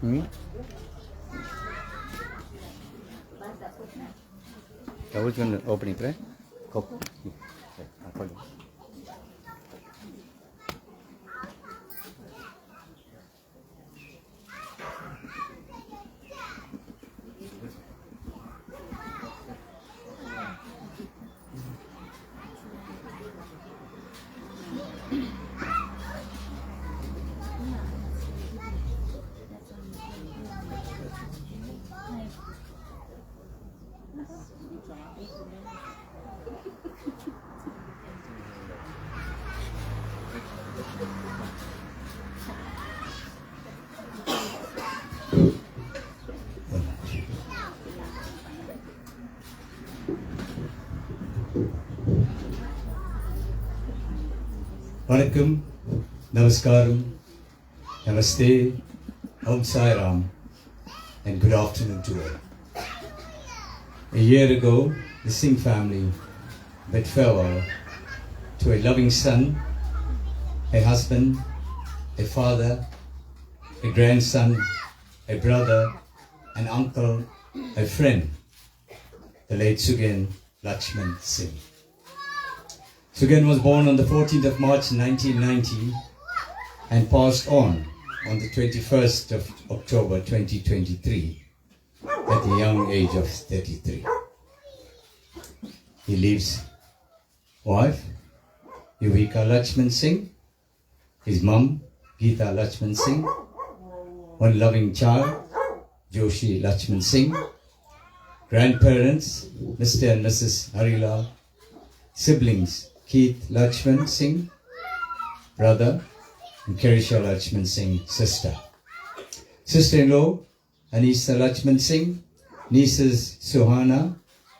Which one opening prayer? Go. Vanakkam, Namaskaram, Namaste, Om Sai Ram, and good afternoon to all. A year ago, the Singh family bid farewell to a loving son, a husband, a father, a grandson, a brother, an uncle, a friend, the late Sugen Lakshman Singh. Sugen was born on the 14th of March 1990 and passed on the 21st of October 2023 at the young age of 33. He leaves wife Yuvika Lakshman Singh, his mum Geeta Lakshman Singh, one loving child Joshi Lakshman Singh, grandparents Mr. and Mrs. Harilal, siblings Keith Lakshman Singh, brother, and Karisha Lakshman Singh, sister. Sister-in-law, Anisa Lakshman Singh, nieces Suhana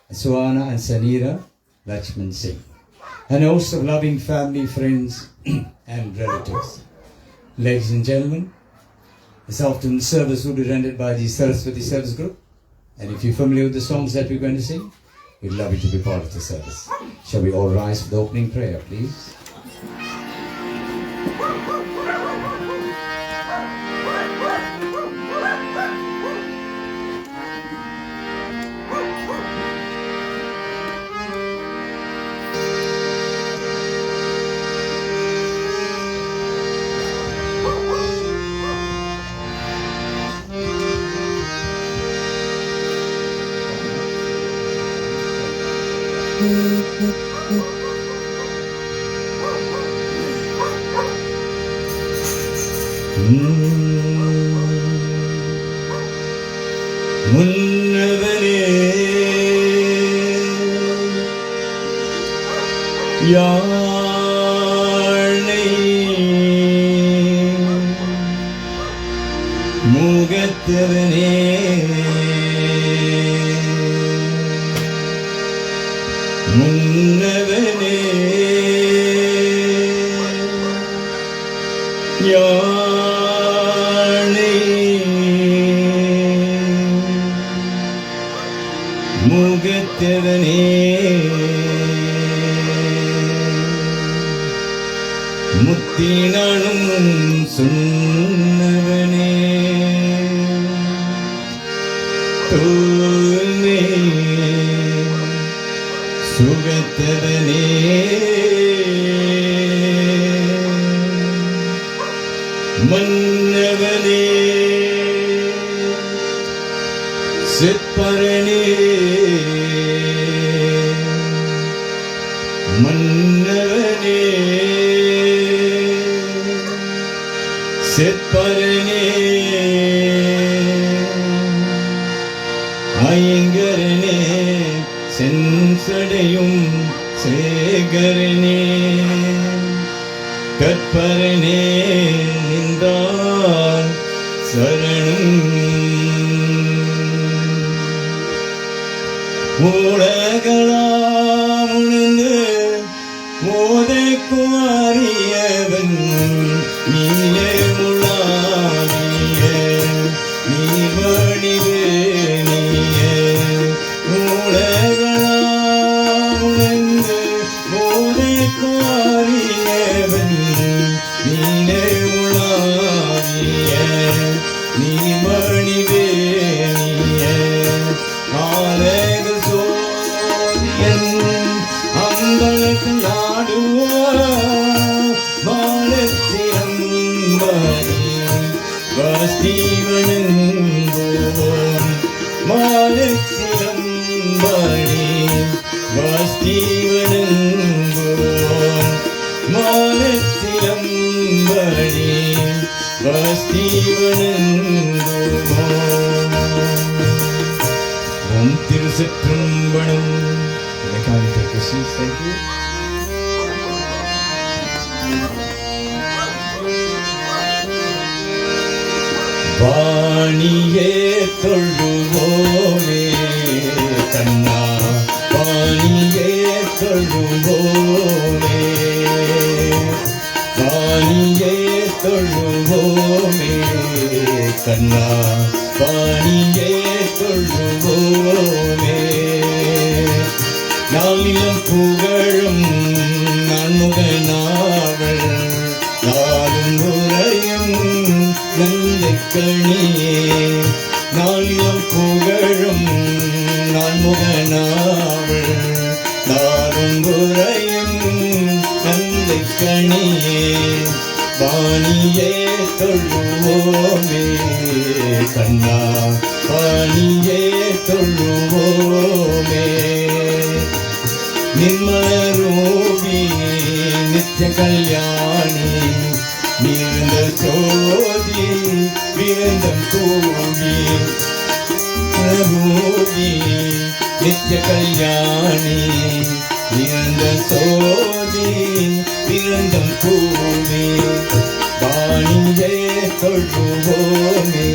and Sanira Lakshman Singh, and a host of loving family, friends, and relatives. Ladies and gentlemen, this afternoon service will be rendered by the Saraswati Service Group, and if you're familiar with the songs that we're going to sing, we'd love you to be part of the service. Shall we all rise for the opening prayer, please? முன்னவனே யாழை முகத்தவனே முன்னவனே முகத்தவனே முத்தினாலும் சொன்னவனே தோல்மே சுகத்தவனே மன்னவனே சிற்பரணே மன்னவனே சிற்பரணே ஐங்கரனே செஞ்சடையும் சேகரனே கற்பரனே நின்றார் சரணம் மூலகளாம் உணர்ந்து மோதைக்கும் அறியவன் நீலே முளானிய நீ வடிவே நீய மூலகளாம் உணர்ந்து மோதைக்கும் அறியவன் நீலே முளானிய நீ திருச்சிற்றம்பலம். Can you take your seats? Thank you. வாணியே தொழுவோமே கண்ணா, வாணியே தொழுவோமே, வாணியே தொழுவோமே கண்ணா, வாணியே தொழுவோமே. நாளிலும் புகழும் நான்முகனாவள், நாளும் உரையும் நந்தைக்கணியே. நாளிலும் புகழும் நான்முகனாவள், நாளும் உரையும் நந்தைக்கணியே. வாணியே தொழுவோமே கண்ணா, வாணியே தொழுவோமே. நிர்மலரூபி நித்ய கல்யாணி, நீர்ந்த சோதி விருந்தம் கூடி. ரூபி நித்ய கல்யாணி, நீர்ந்த சோதி விருந்தம் கூடி. வாணியே தொழுவோமே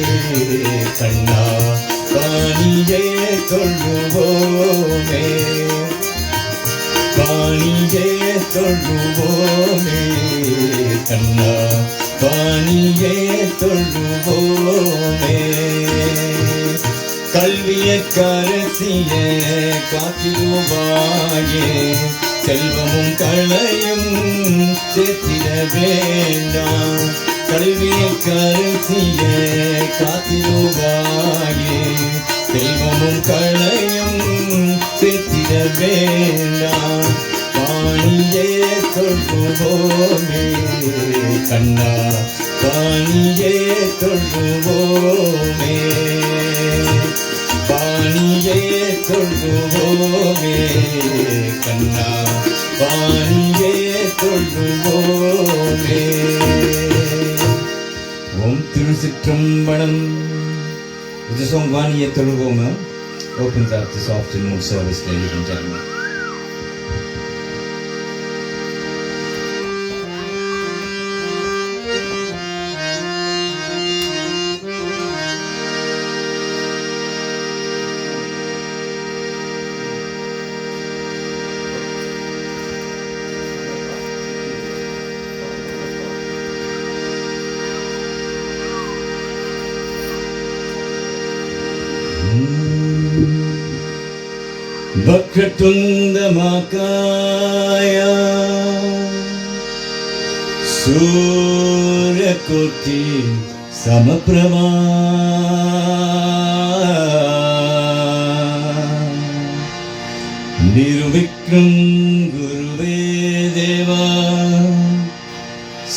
கண்ணா, வாணியே தொழுவோமே, வாணியே தொழுவோமே கண்ணா, வாணியே தொழுவோமே. கல்விய கரசிய காத்திடுவாயே, செல்வமும் களையும் சேர்த்திட வேண்டாம். கல்விய கரசிய காத்திடுவாயே, செல்வமும் களையும் சேர்த்திட வேண்டாம். வாணியே தொழுவோமே கண்ணா, வாணியே தொழுவோமே, வாணியே தொழுவோமே கண்ணா, வாணியே தொழுவோமே. ஓம் திருச்சிற்றம்பலம். With the song வாணியே தொழுவோமே opens up this afternoon service, ladies and gentlemen. वक्रतुण्डमहाकाय सूर्यकोटि समप्रभा निर्विघ्नं गुरुवे देवा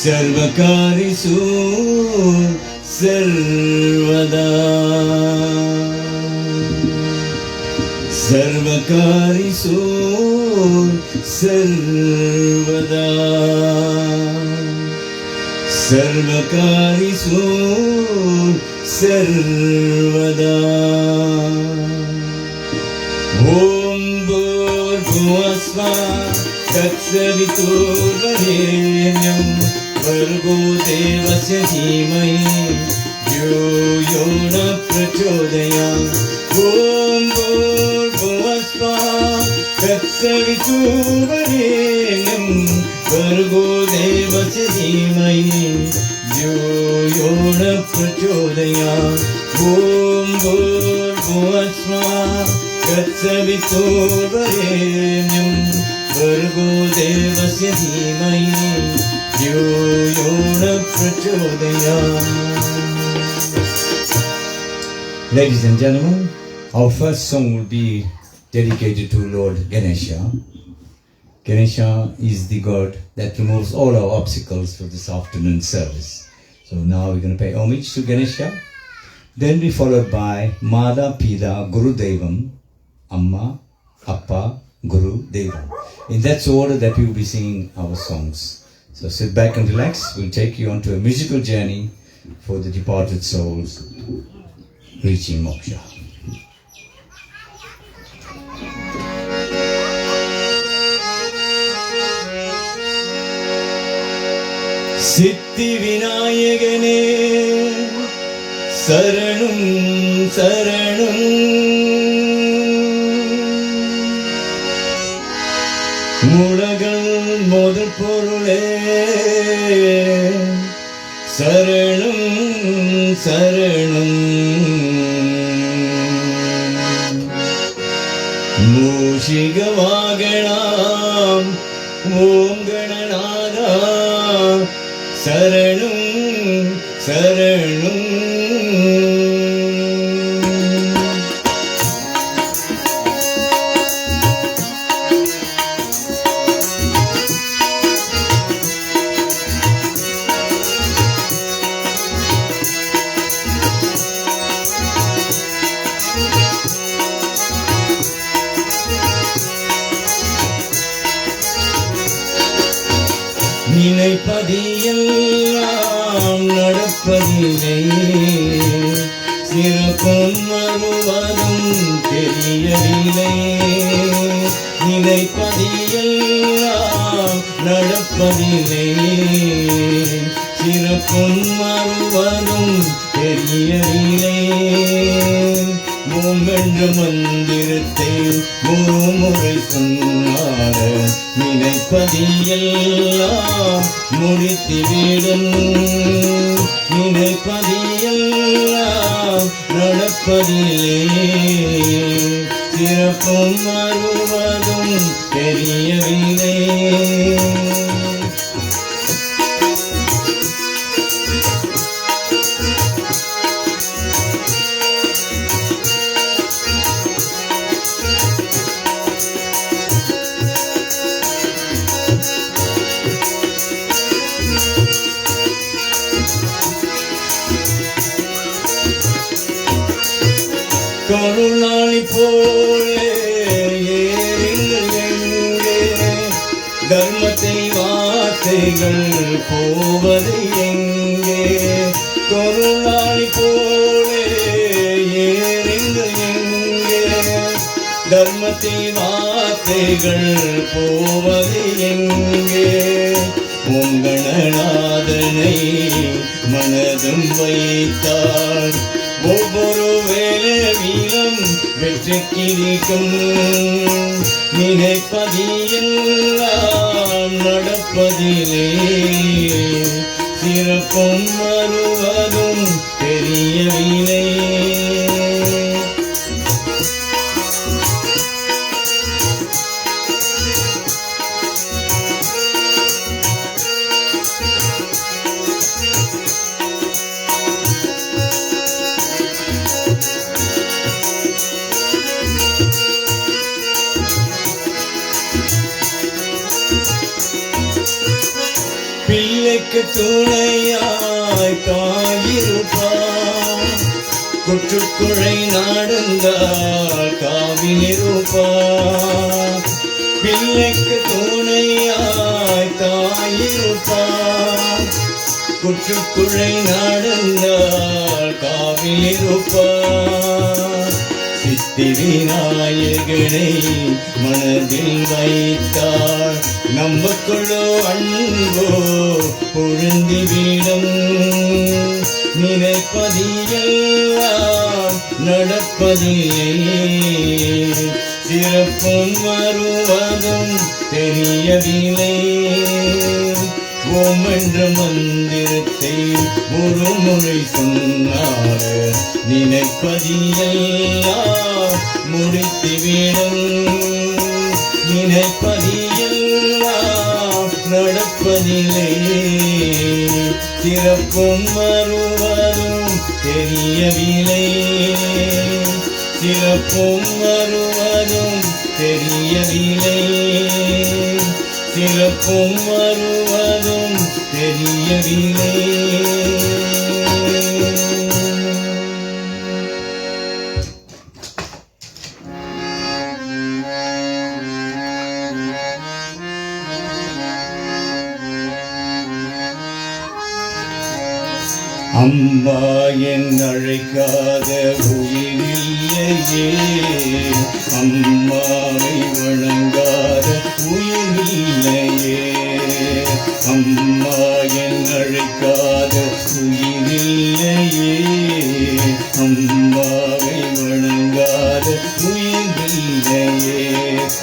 सर्वकार्येषु सर्वदा सर्वकार्येषु सर्वदा सर्वकार्येषु सर्वदा ॐ भूर्भुवस्सुः तत्सवितुर्वरेण्यं भर्गो देवस्य धीमहि धियो यो न प्रचोदयात् ॐ भूर्भुवस्सुः तत्सवितुर्वरेण्यं भर्गो देवस्य धीमहि धियो यो न प्रचोदयात् ॐ भूर्भुवस्सुः तत्सवितुर्वरेण्यं भर्गो देवस्य धीमहि धियो यो न प्रचोदयात्. Ladies and gentlemen, our first song will be dedicated to Lord Ganesha. Ganesha is the god that removes all our obstacles for this afternoon service. So now we're going to pay homage to Ganesha. Then be followed by Mada, Pida, Guru Devam, Amma, Appa, Guru Devam. In that order that we will be singing our songs. So sit back and relax. We'll take you onto a musical journey for the departed souls reaching moksha. சித்தி விநாயகனே சரணம் சரணம். உலகள் முதல் பொருளே சரணம் சரணம். மூஷிக வாகனாம் ஓம் கணநாதா சரணம் சரணம். நினைப்பதியெல்லாம் நடப்பதில்லை, சிறப்பும் வருவதும் தெரியவில்லை. நினைப்பதியெல்லாம் நடப்பதில்லை, சிறப்பும் வருவதும் தெரியவில்லை. மூமென்ற மந்திரத்தை முறை சொன்னார நினைப்பதியெல்லாம் முடித்துவிடும். நினைப்பதியெல்லாம் நடப்பதில்லை, சிறப்பும் வருவதும் தெரியவில்லை. கருணாளி போலே ஏறிங்கள் எங்கே, தர்மத்தை வார்த்தைகள் போவது எங்கே. கருணாளி போலே ஏறிங்கள் எங்கே, தர்மத்தை வார்த்தைகள் போவது எங்கே. உங்கணநாதனை மனதும் வைத்தார் ஒவ்வொரு வேலையிலும் வெற்றி கிடைக்கும். நினைப்பதியெல்லாம் நடப்பதிலே, சிறப்பும் வருவதும் தெரியவில்லை. பிள்ளைக்கு துணையாய் தாயிருப்பான், குற்றுக்குழை நாடுந்தால் காவிலிருப்பான். பிள்ளைக்கு துணையாய் தாயிருப்பான், குற்றுக்குழை நாடுந்தால் காவிலிருப்பான். சித்தி விநாயகனை மனதில் வைத்தாள், நமக்குள்ளோ அன்போ பொருந்திவிடும். நினைப்பதியெல்லாம் நடப்பதில்லை, சிறப்பும் வருவதும் தெரியவில்லை. ஓம் என்ற மந்திரத்தை ஒரு முறை சொன்னார், நினைப்பதியெல்லாம் முடித்துவிடும். நினைப்பதியெல்லாம் நடப்பதில்லை, சிறப்பும் வருவதும் தெரியவில்லை. சிறப்பும் வருவதும் தெரியவில்லை, சிறப்பும் வருவதும் தெரியவில்லை. அம்மா என் அழைக்காத உயிரில்லையே, அம்மாவை வணங்காத உயிரில்லையே. அம்மா என்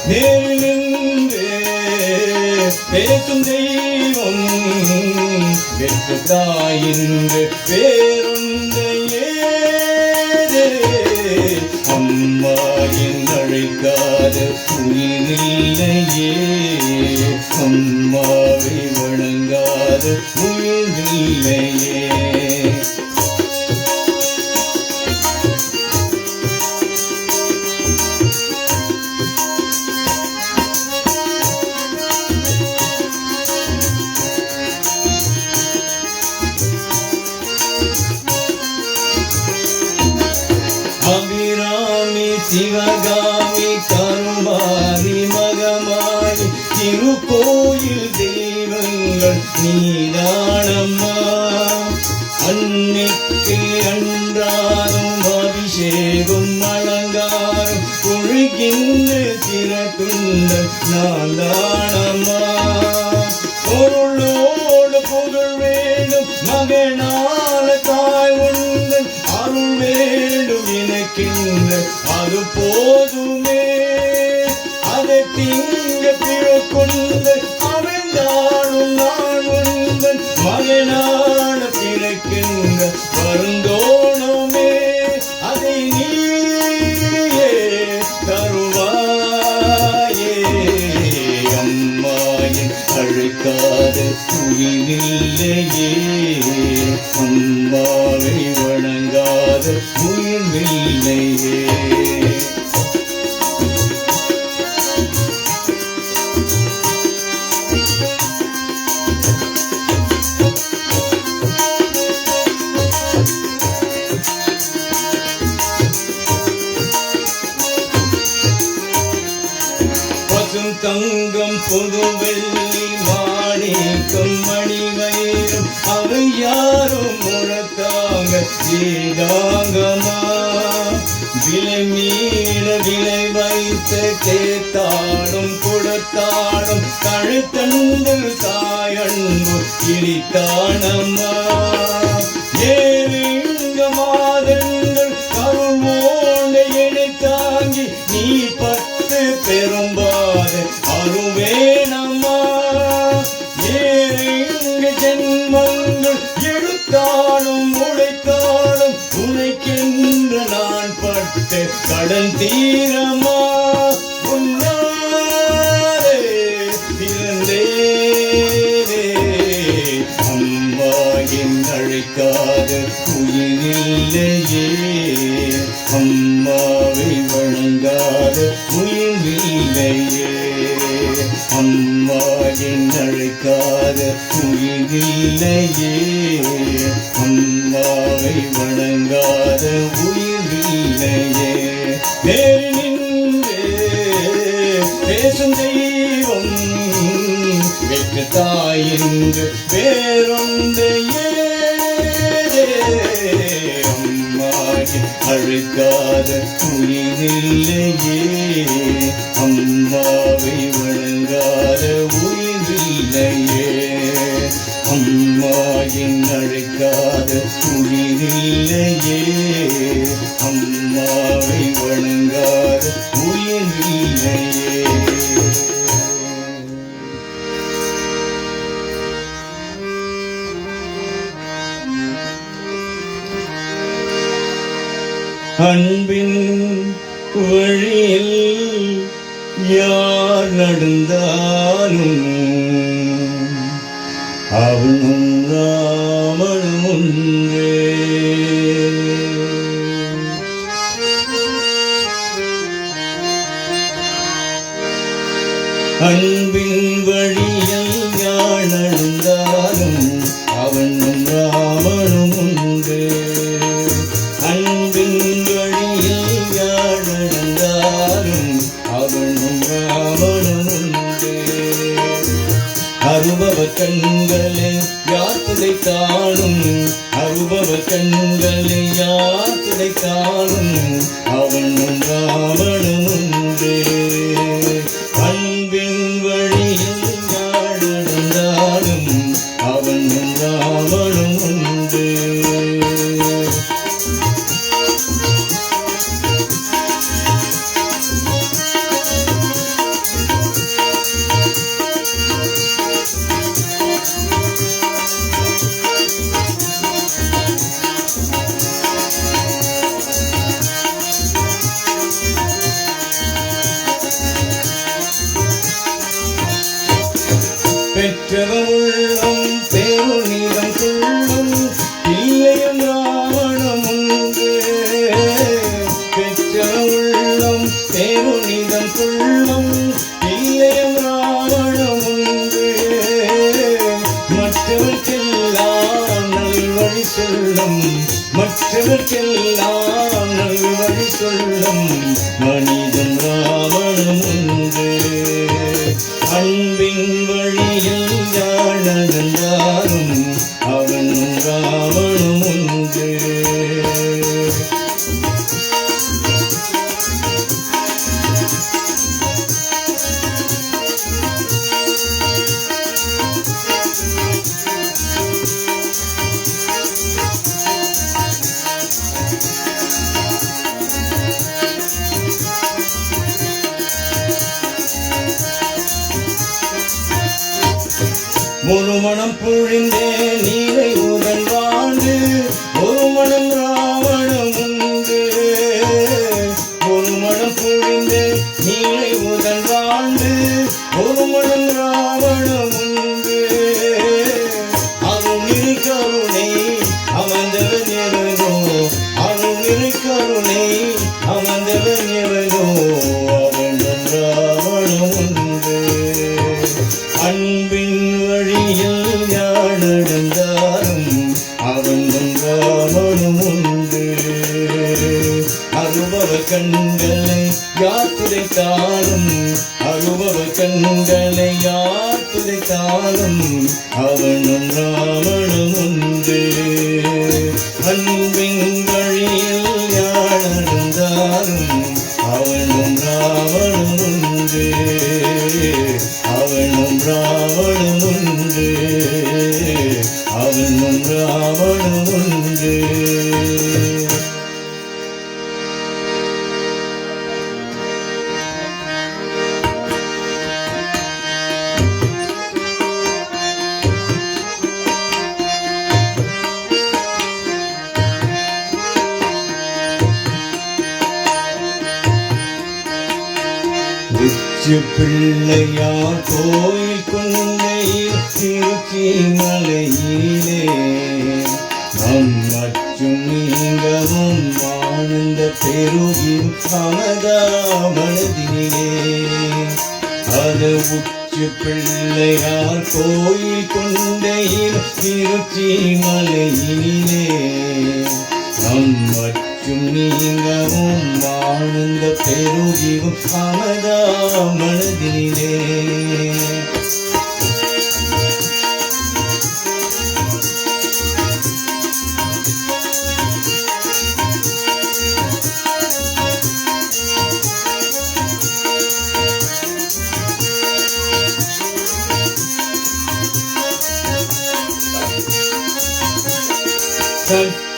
நேரில் நின்று பேசும் தெய்வம் வெற்று தாயின்று வேறொன்றையே அம்மா என் அழைக்காத உயிரில்லையே அம்மாவை வணங்காத உயிரில்லையே அபிராமி சிவகாமி கருமாரி மகமாயி திருக்கோயில் தெய்வங்கள் நீதானம்மா அன்னைக்கு அன்றாடும் அபிஷேகம் அலங்காரம் பொழுகின்ற திறக்குண்டம் நான் தானம்மா பொருளோடு புகழ் வேண்டும் மகனால தாய் உண்டன் அருள் வேண்டும் எனக்கின்ற அது போதுமே அதை திங்க பிறக்குண்ட அமைந்தாலும் நான் உண்டன் மகனான பிறக்கின்ற வருந்தோணுமே அதை நீயே தருவாயே அம்மாயின் அழைக்காத உயிரில்லையே அம்மாவை வணங்காத உயிரில்லையே பசும் தங்கம் பொது வெள்ளி மாணிக்கம் மணிவயிறும் அவை யாரும் முழத்தாங்க ஏதாங்கமா விலை மீள விலை வைத்த கேத்தாடும் கொடுத்தாடும் தழைத்தண்டு தாயன்பு இடித்தானம்மா ஏறிங்க மாதங்கள் கருவோண்ட எடை தாங்கி நீ பத்து பெரும்பாடு அருவேனம்மா ஏறிங்க ஜென்மங்கள் எடுத்தாலும் உழைத்தாலும் உழைக்கின்ற நான் பட்ட கடன் தீரமா உன்னாரே பிறந்தேனே அம்மா என் அழைக்காத உயிரில்லையே அம்மாவை வணங்காத உயிரில்லையே அம்மா என் அழைக்காத உயிரில்லையே அம்மாவை வணங்காத உயிரில்லையே நேரில் நின்று பேசும் தெய்வம் வெற்று தாயின்று வேறொன்றையே அம்மாயின் அழைக்காத உயிரில்லையே அம்மாவை வணங்காத உயிரில்லையே அம்மாயின் அழைக்காத உயிரில்லையே அம்மாவை வணங்காத உயிரில்லையே அன்பின் வழியில் யார் நடந்தாலும் அவனும் ராமனும் ஒன்றே அன்பின் வழியில் யார் நடந்தாலும் அவனும் ராமனும் ஒன்றே அன்பின் வழியில் யார் நடந்தாலும் அவனும் ராமனும் ஒன்றே அருபவ கண்களை யார் துடைத்தாலும் அருபவ கண்களை யார் துடைத்தாலும் அவனும் ராமனும் ஒன்றே அன்பின் வழியில் யார் நடந்தாலும் அவனும் ராமனும் ஒன்றே உள்ளம் பேருனிதம் கொள்ளும் இல்லையம் ராவணம் உண்டு மற்றவர்க்கெல்லாம் நல்வழி சொல்லும் மற்றவர்க்கெல்லாம் நல்வழி சொல்லும் மனிதன் ராவணம் உண்டு அன்பின் வழியில் யார் நடந்தாலும் அவனும் ராவணம் உண்டு ஒரு மனம் புழிந்தே நீரை உடன் வாழ்ந்து ஒரு மனம் ராவணம் உண்டு ஒரு மனம் புழிந்தே நீரை உடன் வாழ்ந்து ஒரு மனம் ராவணம் உண்டு அருள் கருணை அமர்ந்தவன் எவனோ அருள் கருணை அமர்ந்தவன் எவனோ அவனும் ராவணம் உண்டு அன்பின் வழியில் யார் நடந்தாலும் அவனும் ராவணம் உண்டு அனுபவ கண்களை யார் துடைத்தாலும் அனுபவ கண்களை யார் துடைத்தாலும் அவனும் ராவணம் உண்டு அன்பின் வழியில் யார் நடந்தாலும் அவனும் ராவணம் உண்டு அவனும் ராவணம் உண்டு அவனும் ராவணம் உண்டு பிள்ளையார் கோயில் கொண்டையில் திருச்சி மலையிலே நம் மற்றும் நீங்கவும் ஆனந்த பெருகின் அமதாமனதிலே அது உச்சி பிள்ளையார் கோயில் கொண்டையில் திருச்சி மலையிலே நம் நீங்கவும் ஆனந்த பெருகிவும் அமதா மனதிலே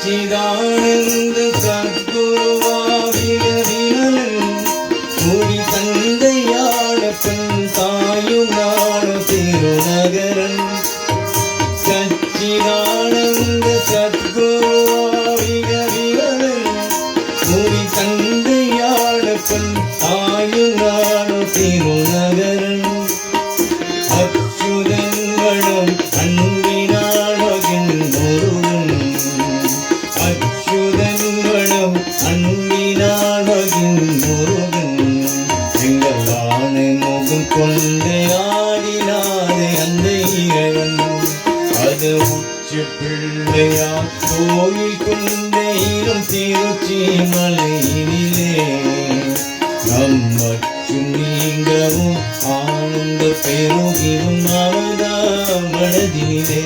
சச்சிதானந்த சத்குருவாவினரினன் கூடி தந்தையான பெண் தாயும் நான திருநகரன் சச்சிதானந்த சத்குருவாவினரினன் கூடி தந்தையான பெண் தாயும் நான திருநகரன் அச்சுதன்களும் அன்பினால் மகின் முருகன் அச்சுதன்களும் அன்பினால் மகின் முருகன் எங்கள் ஆணை முகம் கொண்டு ஆடினாதே அந்த இறைவன் அது உச்சி பிள்ளையார் கோயில் கொண்டேயும் திருச்சி மலையினிலே நம் மற்றும் நீங்கவும் ஆனந்த பெருகிலும் அவதா மனதிலே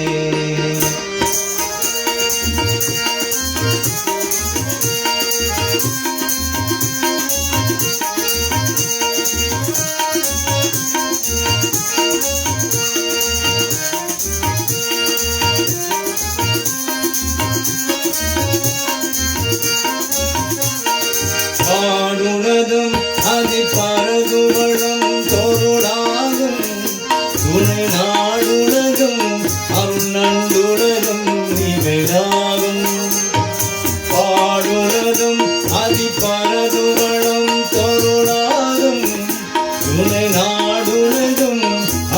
பாடுனதும் அதி பரதுவனம் தொருளாகும் துணை நாடுனதும் அருள் நண்டுனதும் இவையாகும் பாடுனதும் அதி பரதுவனம் தொருளாகும் துணை நாடுனதும்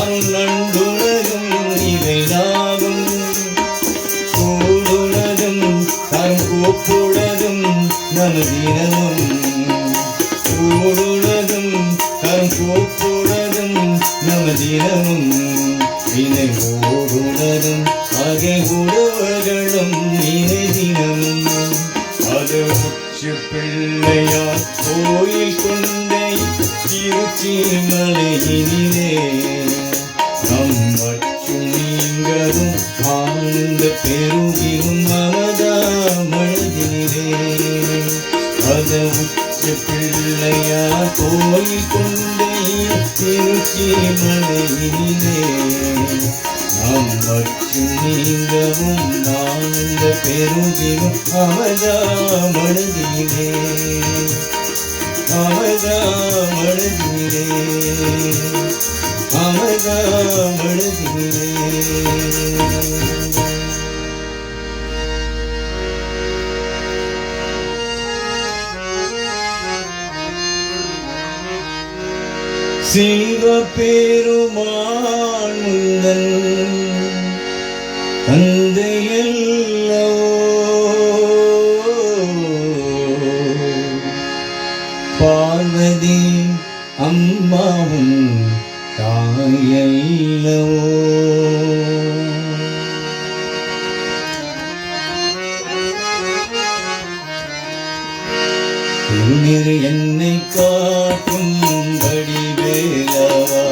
அருள் நண்டுனதும் இவையாகும் கூடுனதும் கரும் கூப்புடதும் நமதினமும் நாம் கூப்புடலும் நமதினமும் நினைவோடுடலும் ஆகை உடவர்களும் நினைதினமும் அது உச்சி பிள்ளையார் கோயில் கொண்டை திருச்சி மலையினிலே நம்மற்றும் நீங்களும் ஆழ்ந்த பெருகிலும் மனதாமழதினிலே அது உச்சி பிள்ளையார் கோயில் கொண்டை திருச்சி மலையினிலே நம்மற்றும் நீங்கவும் ஆழ்ந்த பெருகிலும் மனதிலே மனதிலே மனதிலே சிவபெருமான் முந்தன் தந்தையல்லவோ பார்வதி அம்மாவும் தாயல்லவோ திருநீர் என்னை காக்கும் வடிவேலவா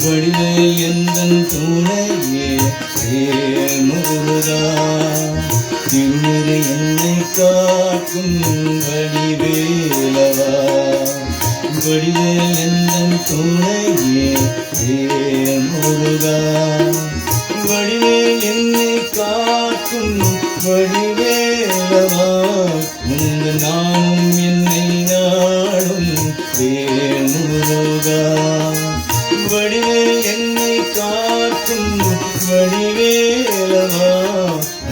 வடிவேல் எந்தன் துணையே முருகா திருநீர் என்னை காக்கும் வடிவேலவா வடிவேல் எந்தன் துணையே முருகா வடிவேல் என்னை காக்கும் வடிவேலவா உங்கள் நானும் என்னை நாடும் முருகா வடிவேல் என்னை காக்கும் வடிவேலவா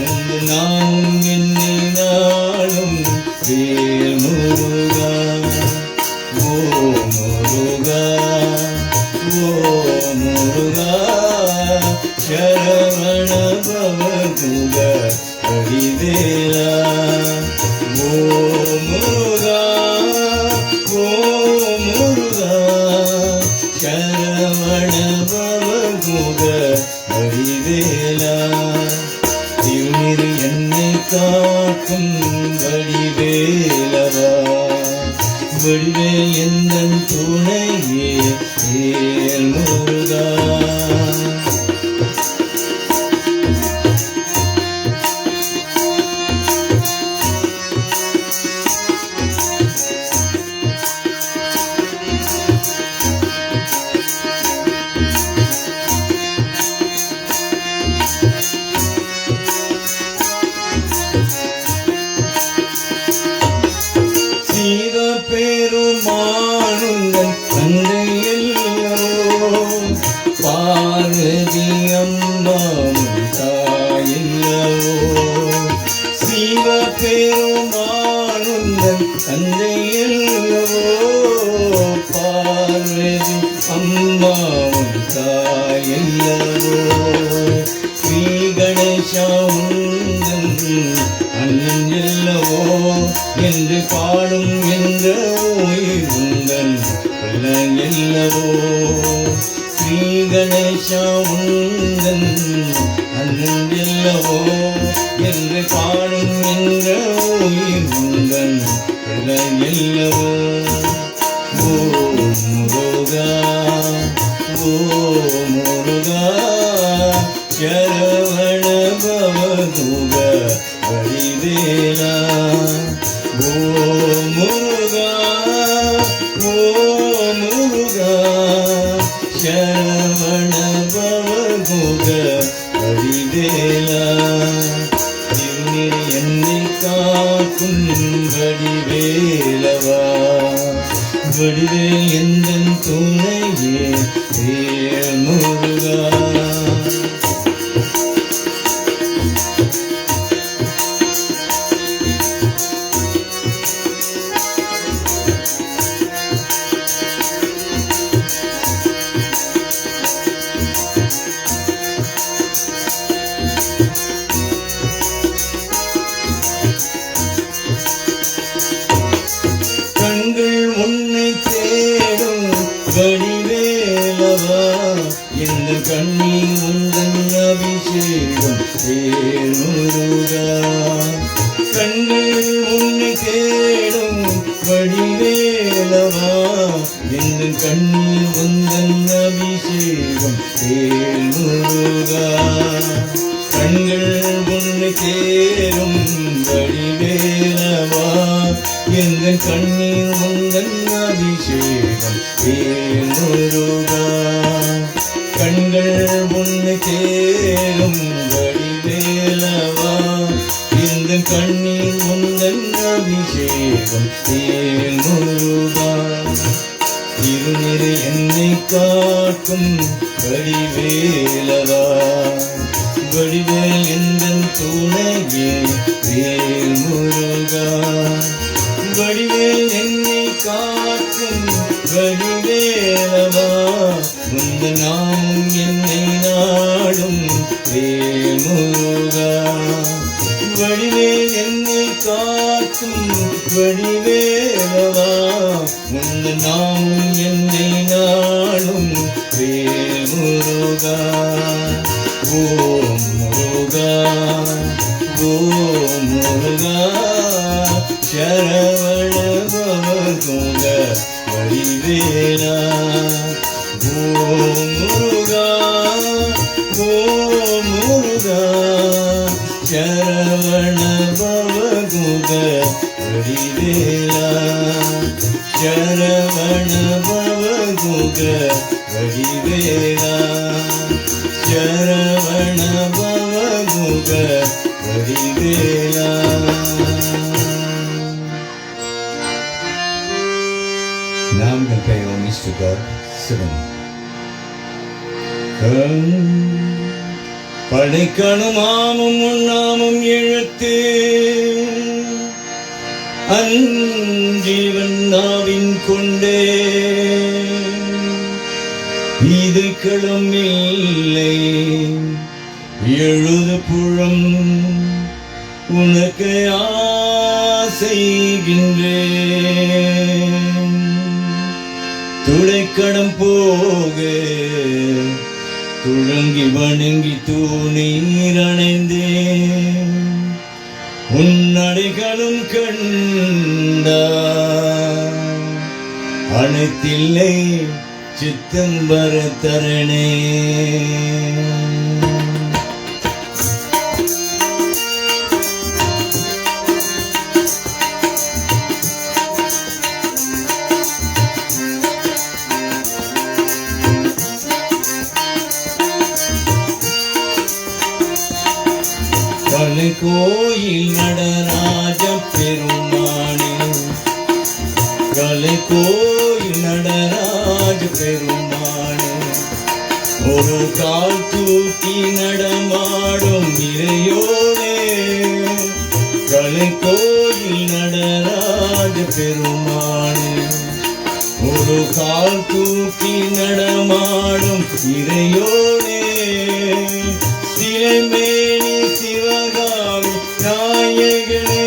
உங்கள் நானும் என்னை நாடும் முருகா ஓ முருகா ஓ முருகா சரவண பவகுக வடிவேலா ஓ முருகா ஓ முருகா சரவண பவகுக வடிவேலா திருநீர் என்னை காக்கும் வடிவேலவா வடிவேல் எந்தன் துணையே முருகா சிவபெருமானுந்தன் தந்தையல்லவோ பார்வதி அம்மாவும் தாயல்லவோ சிவபெருமானுந்தன் தந்தையல்லவோ பார்வதி அம்மாவும் தாயல்லவோ ஸ்ரீ கணேசா உந்தன் அண்ணன் அல்லவோ என்று பாடும் என்ற உயிர் உந்தன் பிள்ளையல்லவோ ஸ்ரீ கணேசா உந்தன் அண்ணன் அல்லவோ என்று பாடும் என்ற உயிர் உந்தன் பிள்ளையல்லவோ ஓ முருகா ஓ முருகா சரவண பவகுக வடிவேலா ஓ முருகா ஓ முருகா சரவண பவகுக வடிவேலா திருநீர் என்னை காக்கும் வடிவேலவா வடிவேல் எந்தன் துணையே முருகா கண்கள் உன்னை தேடும் வடிவேலவா இந்த கண்ணீர் உந்தன் அபிஷேகம் தேனுருகா கண்கள் உன்னை தேடும் வடிவேலவா இந்த கண்ணீர் உந்தன் அபிஷேகம் தேனுருகா கண்கள் உன்னை தேடும் வடிவேலவா இந்த கண்ணீர் உந்தன் அபிஷேகம் தேனுருகா கண்கள் உன்னை தேடும் வடிவேலவா இந்த கண்ணீர் உந்தன் அபிஷேகம் தேனுருகா இருநிறை என்னை காக்கும் வடிவேலவா வடிவேல் எந்தன் துணையே வேல் முருகா வடிவேல் என்னை காக்கும் வடிவேலவா உந்த நாமும் என்னை நாடும் வேல் முருகா வடிவேல் என்னை காக்கும் வடிவேலவா உந்த நாமும் என்னை நாடும் வேல் முருகா ஓம் முருகா ஓம் முருகா சரவண பவகுக வடிவேலா ஓம் முருகா ஓம் முருகா சரவண பவகுக வடிவேலா சரவண பவகுக வடிவேலா சரவண பவகுக வடிவேலா Now I'm going to pay homage to God. 7. படைக்கணுமாமும் உண்ணாமும் எழுத்து அஞ்சீவன் நாவின் கொண்டே இது களுமில்லை எழுது புறம் உனக்கு ஆசைகின்றேன் துளைக்கடம் போக துழங்கி வணங்கி தூணீர் அணைந்தேன் உன்னடைகளும் கண்டா அனைத்தில்லை சித்தம் வர தரணே கோயில் நடராஜ பெருமானே கலை கோயில் நடராஜ பெருமானே ஒரு கால் தூக்கி நடமாடும் இறையோனே கலை கோயில் நடராஜ பெருமானே ஒரு கால் தூக்கி நடமாடும் இறையோனே சிலைமேனி சிவகாமி நாயகனே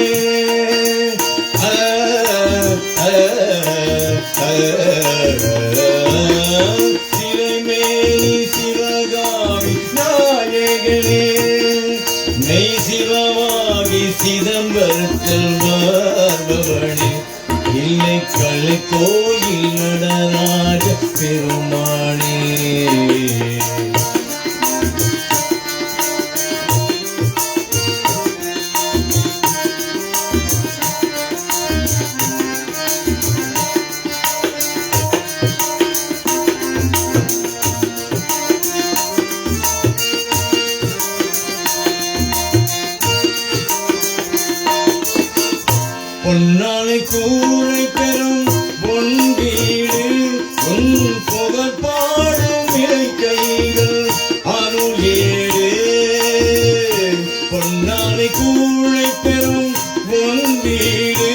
சிலைமேனி சிவகாமி நாயகனே மெய் சிவமாகி சிதம்பரத்தில் வாழ்பவனே இல்லை கலை கோயில் நடராஜ பெருமானே பொன்னாலை கூரை பெறும் பொன் வீடு உன் புகழ் பாடும் இலை கைகள் அருள் ஏடு பொன்னாலை கூரை பெறும் பொன் வீடு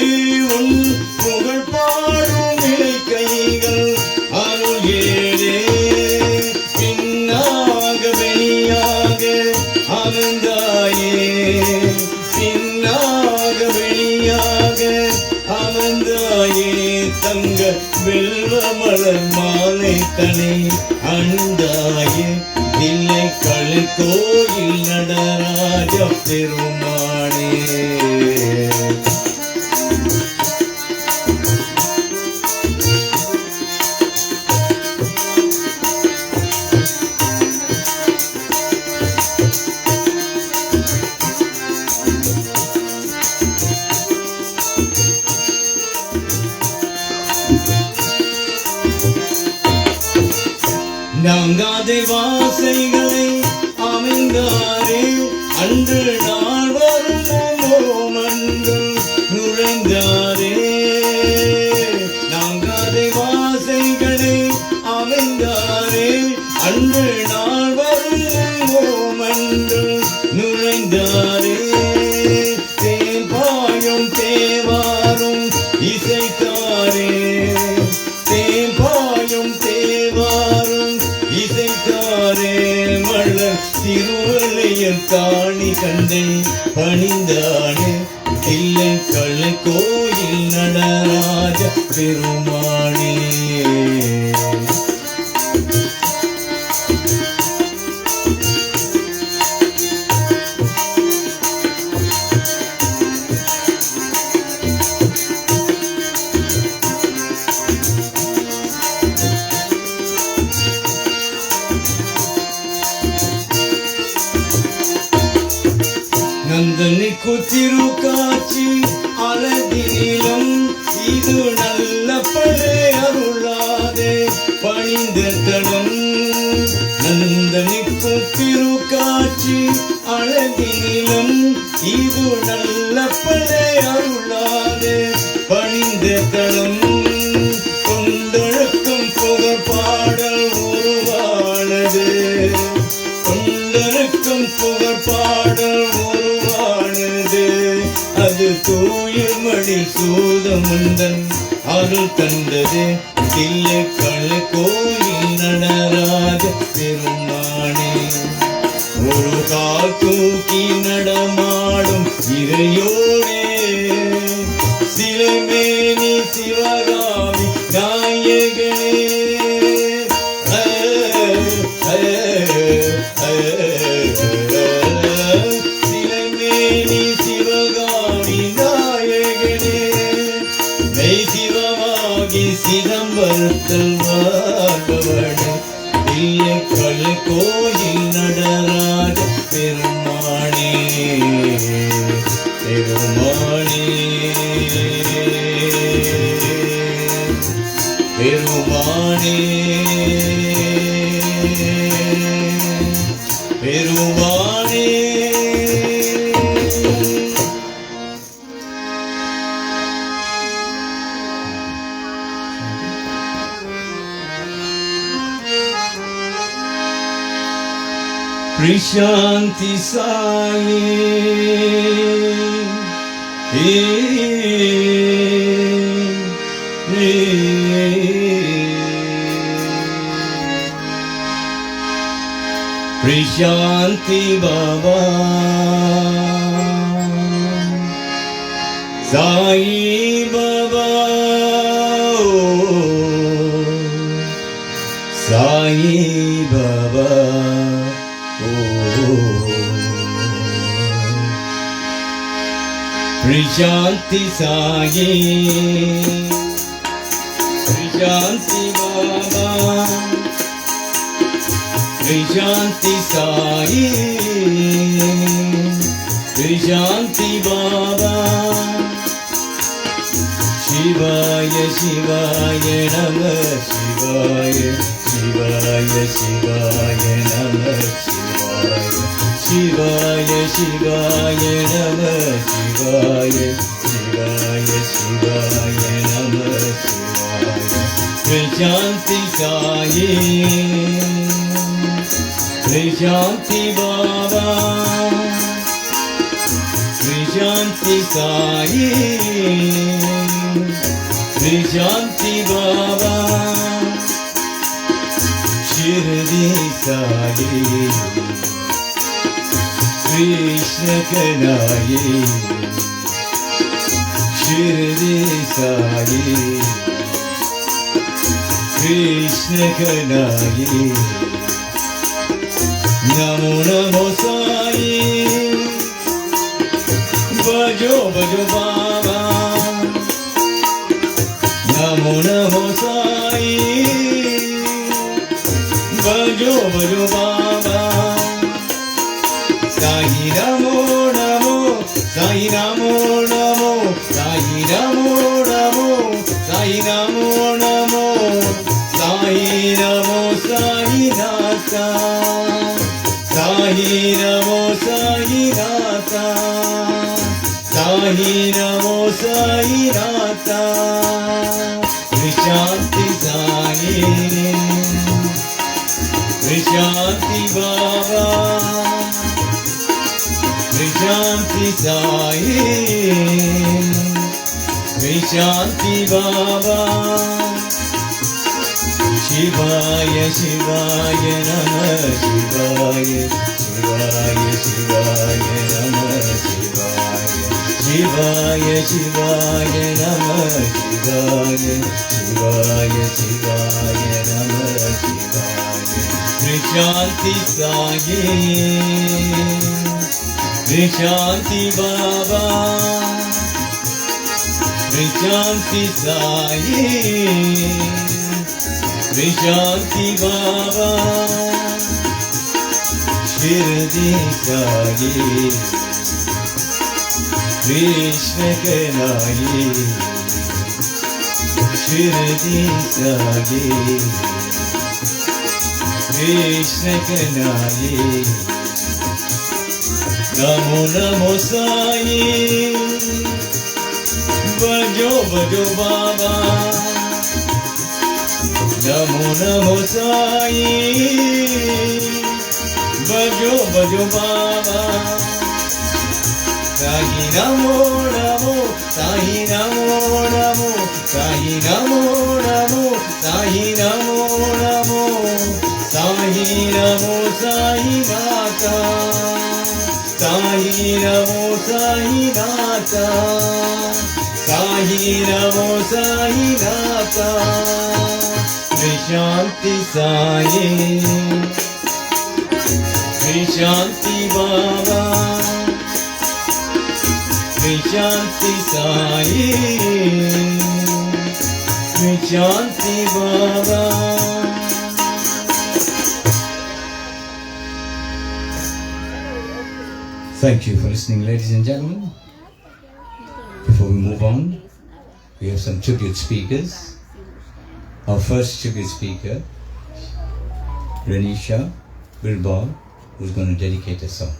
உன் புகழ் பாடும் இலை கைகள் அருள் ஏடு பின்னாக வெளியாக அமர்ந்தாயே பின்னாக வெளியாக அமர்ந்தாயே தங்க வெல்வ மலர் மாலை தனி அந்தாயே இல்லை களி கோயில் நடராஜ பெருமானே. நாங்காதை வாசைகளை அமைந்தாரே அன்று நாள் வருமோ மன்றம் நுழைந்தாரே. நாங்காதை வாசைகளை அமைந்தாரே அன்று நாள் வருமோ மன்றம் நுழைந்தாரே. தேம்பாயும் தேவாரும் இசைத்தாரே தேம்பாயும் தேவாரும் இசைத்தாரே. மலர் திருவள்ளையர் காணி கண்டை பணிந்தானே இல்லை கள்ள கோயில் நடராஜ பெருமானே. நந்தனிக்கு திருக்காட்சி அழகிலம் இது நல்ல பழை அருளாதே பணிந்த தடம். நந்தனிக்கு திருக்காட்சி அழகிலம் இது நல்ல பழை அருளாதே பணிந்த தடம். கொண்டழுக்கும் புகழ் பாடல் உருவானது கொண்டழுக்கும் புகழ் பாடல் உருவானது. அது தூயமணி சூதமுந்தன் அருள் தந்தது இல்லை கள கோயில் நடராஜ பெருமானே. ஒரு கால் தூக்கி நடமாடும் இறையோனே சிலைமேனி சிவகாமி நாயகனே. சிலைமேனி சிவகாமி நாயகனே மெய் சிவமாகி சிதம்பரத்தில் வாழ்பவனே இல்லை கள கோயில் நடராஜ பெருமானே பெருமானே பெருமானே பெருமானே. பிரசாந்தி சாயி பிரசாந்தி பாபா சாயி பாபா சாயி பாபா பிரசாந்தி சாயி பிரசாந்தி பாபா பிரசாந்தி சாயி பிரசாந்தி பாபா. சிவாய சிவாய நம சிவாய சிவாய சிவாய நம சிவாய சிவாய சிவாய நம சிவாய சிவாய சிவாய நம சிவாய. பிரசாந்தி சாயி பிரசாந்தி பாபா பிரசாந்தி சாயி பிரசாந்தி பாபா. शिरडी साई कृष्ण कन्हैया शिरडी साई कृष्ण कन्हैया नमो नमो साई बजो बजो बाबा नमो नमो साई बजो बजो बाबा साई नमो नमो साई नमो नमो साई नमो नमो साई नमो नमो साई नमो साई नाथा साई नमो साई नाथा साई नमो साई नाथा विशांति साई विशांति बाबा विशांति साई विशांति बाबा शिवाय शिवाय नमः शिवाय शिवाय शिवाय नमः शिवाय शिवाय शिवाय नमः शिवाय शिवाय शिवाय नमः शिवाय विशांति साई विशांति बाबा विशांति साई विशांति बाबा शिरडी साई कृष्ण कन्हैया शिरडी साई कृष्ण कन्हैया नमो नमो साई बजो बजो बाबा नमो नमो साई बजो बजो बाबा साई नमो नमो साई नमो नमो साई नमो नमो साई नमो नमो साई नमो साई नाथा साई नमो साई नाथा साई नमो साई नाथा विशांति साई विशांति बाबा विशांति साई विशांति बाबा Thank you for listening, ladies and gentlemen. Before we move on, we have some tribute speakers. Our first tribute speaker, Renisha Bilbao, who's going to dedicate a song.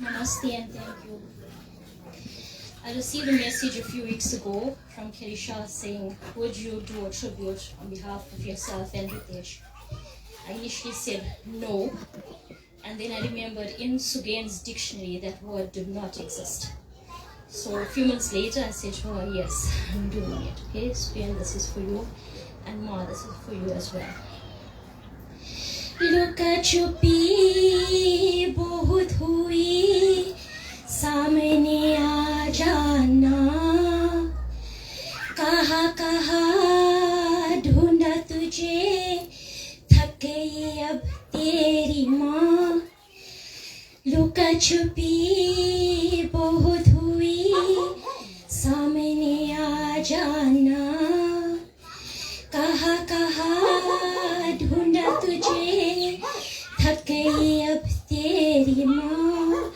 Namaste and thank you. I received a message a few weeks ago from Kirisha saying, would you do a tribute on behalf of yourself and Ritesh? I initially said no, and then I remembered in Sugain's dictionary that word did not exist. So a few minutes later I said, oh yes, I'm doing it. Okay, Sugain, this is for you, and Ma, this is for you as well. लुका छुपी बहुत हुई सामने आ जाना कहाँ कहाँ ढूंढा तुझे थक गई अब तेरी माँ लुका छुपी बहुत हुई सामने आ जाना कहाँ कहाँ ढूंढा तुझे थक गई अब तेरी माँ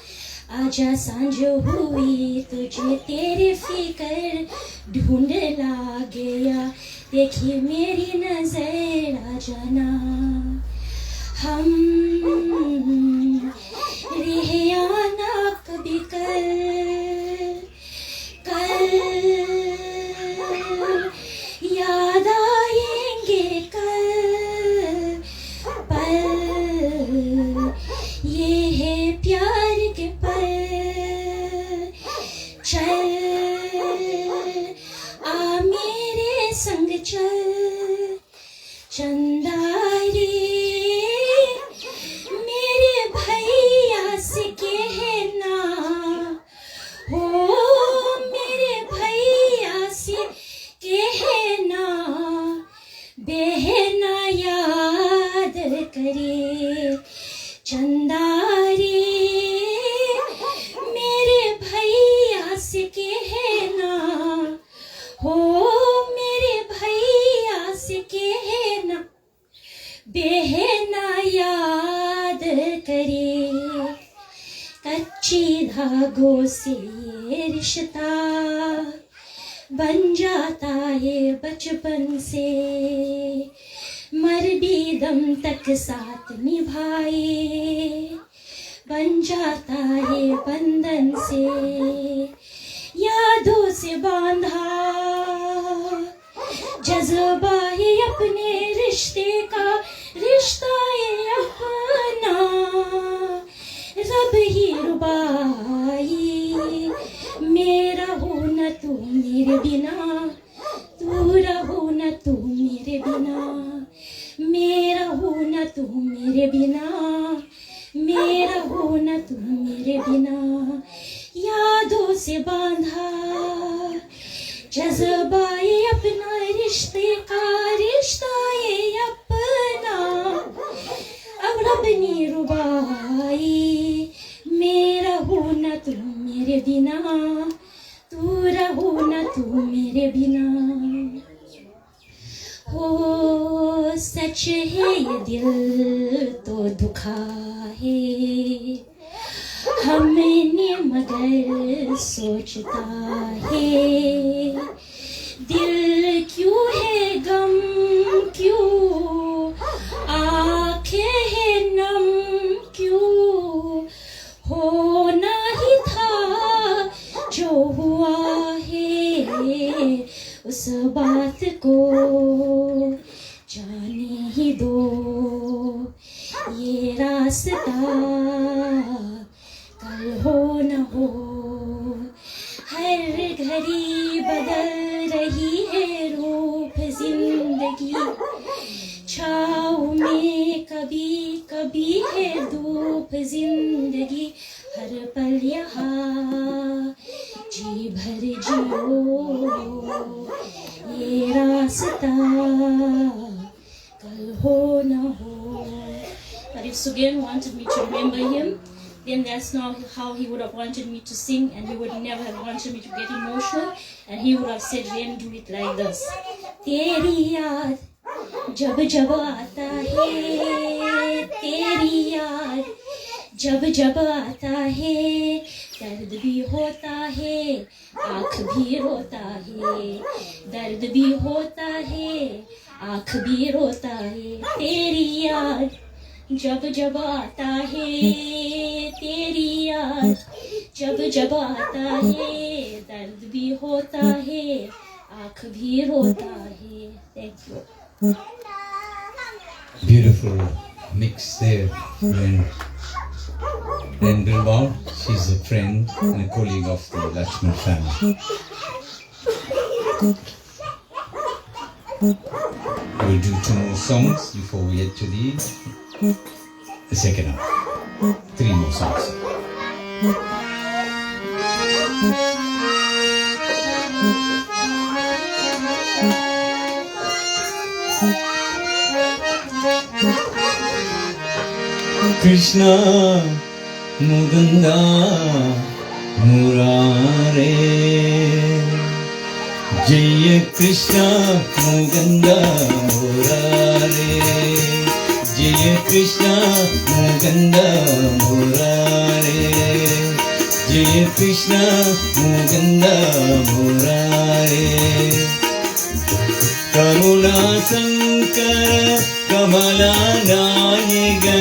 आजा सांझ हुई तुझे तेरे फिकर ढूंढ ला गया देखी मेरी नजर आ जाना हम रहे आना कभी कल याद आएंगे कल पल ये है प्यार चंदारे मेरे भैया से कहना हो, मेरे भैया से कहना बहना याद करे, कच्चे धागों से ये रिश्ता बन जाता है बचपन से, मर भी दम तक साथ निभाए बन जाता है बंधन से, यादों से बांधा जज्बा है अपने रिश्ते का, रिश्ता है अपना रब ही रुबाई, मेरा हो न तू मेरे बिना, तू रहो न तू मेरे बिना, मेरा हो न तू मेरे बिना, मेरा हो न तू मेरे बिना, यादों से बांधा जज्बा ये अपना रिश्ते का, रिश्ता ये अपना अब रब ने रुबाई, मेरा हो न तू मेरे बिना, तू रहो न तू मेरे बिना। हो सच है ये दिल तो दुखा है, हमने मगर सोचता है, दिल क्यों है गम क्यों, आंखें है नम क्यों, होना ही था जो हुआ है, उस बात को जाने ही दो, ये रास्ता कल हो न हो, हर घड़ी बदल रही है रूप जिंदगी, छाँव में कभी कभी है धूप जिंदगी, हर पल यहाँ जी भर जियो, ये रास्ता कल हो न हो। But if Sugen wanted me to remember him, then that's not how he would have wanted me to sing, and he would never have wanted me to get emotional, and he would have said, Ren, do it like this. तेरी याद जब जब आता है, तेरी याद जब जब आता है, दर्द भी होता है आँख भी रोता है, दर्द भी होता है आँख भी रोता है, तेरी याद जब जब आता है, तेरी याद जब जब आता है, दर्द भी होता है आँख भी रोता है। Thank you. Beautiful mix there, Ren Bilbao. She's a friend and a colleague of the Lakshman family. We'll do 2 more songs before we head to the second half. 3 more songs. Krishna Mukunda Murare, Jaya Krishna Mukunda Murare, Jaya Krishna Mukunda Murare, Jaya Krishna Mukunda Murare, Karuna Sankara Kamala Nayaka,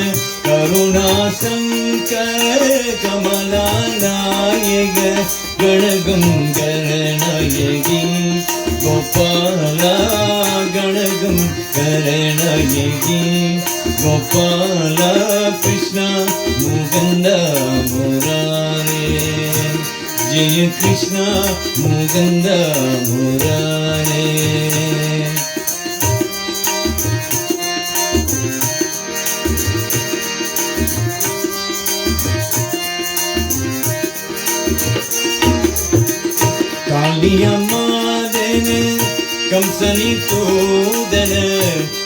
Karuna Sankara Kamala Nayaka, Ganagam Karanayagi, Gopala Ganagam Karanayagi, Gopala Krishna Mukunda Murare, Jaya Krishna Mukunda Murare. Kaliya Madene ಕಂಸನಿ ತೂದನ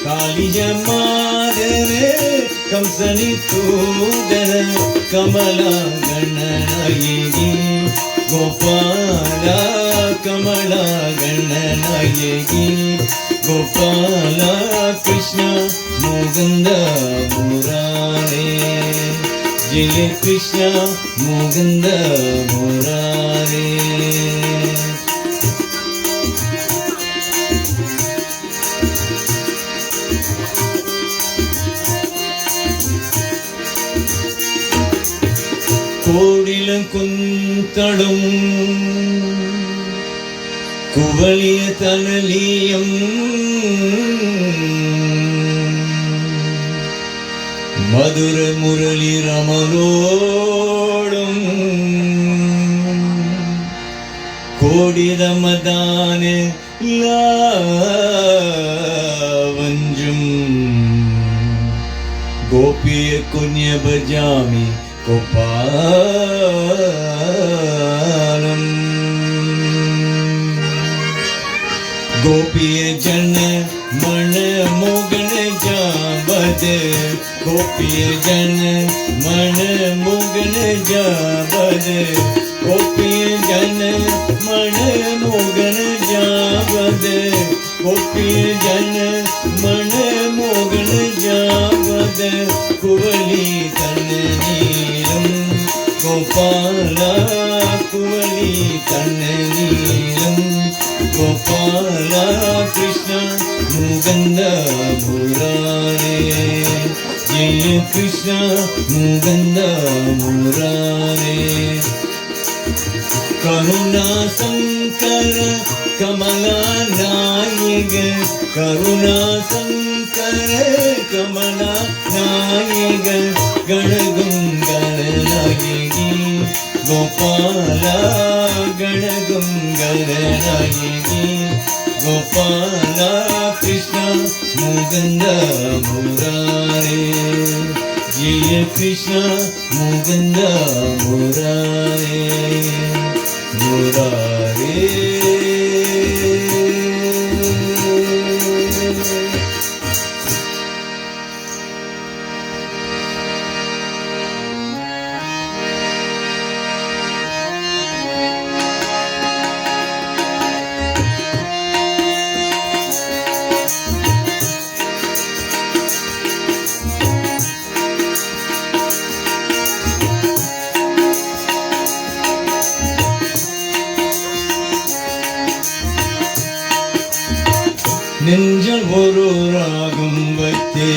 ಕಾಳಿಯ Madana ಕಂಸನಿ ತೂದನ ಕಮಲ ಗಣನಾಯಕಿ ಗೋಪಾಲ ಕಮಲ ಗಣನಾಯಕಿ ಗೋಪಾಲ ಕೃಷ್ಣ ಮುಗುಂದ ಮುರಾರೇ ಜಯ ಕೃಷ್ಣ ಮುಗುಂದ ಮುರಾರೇ கோடிலங்குந்தடும் குவளிய தனலியம் மதுர முரளி ரமலோடும் கோடி ரமதான லாவஞ்சும் கோபிய குன்ய பஜாமி गोपालम गोपिय जन मन मोगन जाबद गोपिय जन मन मोगन जाबद गोपिय जन मन मोगन जाबद गोपिय जन मन मोगन जाबद कुवली तन्नीलम गोपाला कुवली तन्नीलम गोपाला कृष्ण मुकुंद मुरारे जय कृष्ण मुकुंद मुरारे करुणा शंकर कमला नायक करुणा शंकर कमला नायक गणगंगरनायकी गोपाला गणगंगरनायकी गोपाला कृष्ण मुकुंद मुरारे जय कृष्ण मुकुंद मुरारे मुरारे நெஞ்சல் ஒரு ராகம் வைத்தே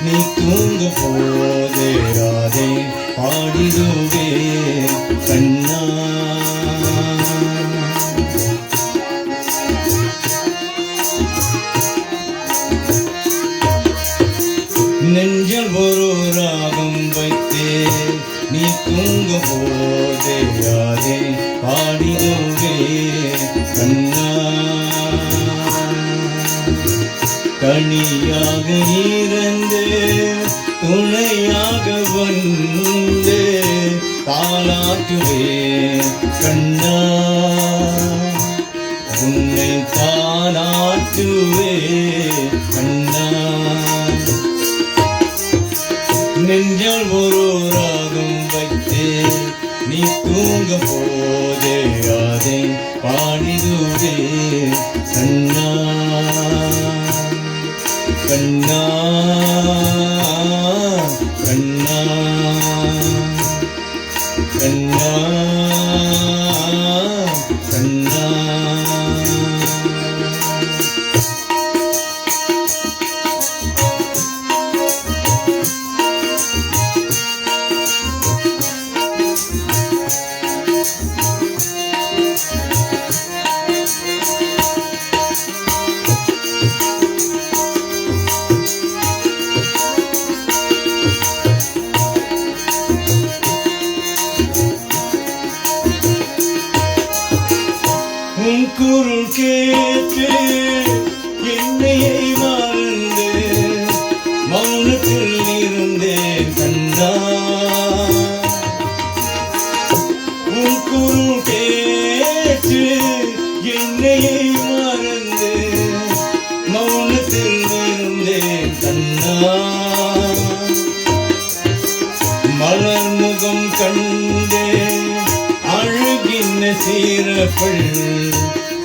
நீ தூங்க போதேராதே பாடிடுவே கண்ணா நெஞ்சல் ஒரு ராகம் வைத்தே நீ தூங்க போதேராதே பாடிடுவே கண்ணா கனியாக இருந்து துணையாக வந்து தாலாட்டுவே கண்ணா உன்னை தாலாட்டுவே கண்ணா நெஞ்சால் ஒரு ராகம் வைத்தே நீ தூங்க போதே அதை பாடிடுவே கண்ணா கண்ணா கண்ணா கண்ணா கண்ணா மலர்முகம் கண்டு அழுகின சீரப்பள்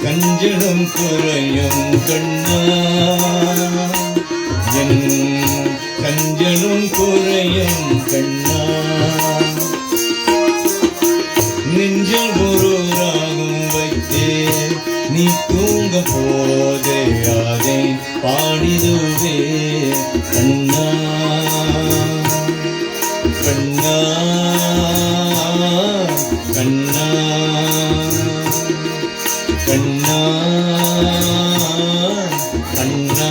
கஞ்சலும் குறையும் கண்ணா என் கஞ்சலும் குறையும் கண்ணா நெஞ்சில் ஒரு ராகம் வைத்தே நீ தூங்க போதே அதை பாடிதுவே கண்ணா கண்ணா கண்ணா கண்ணா கண்ணா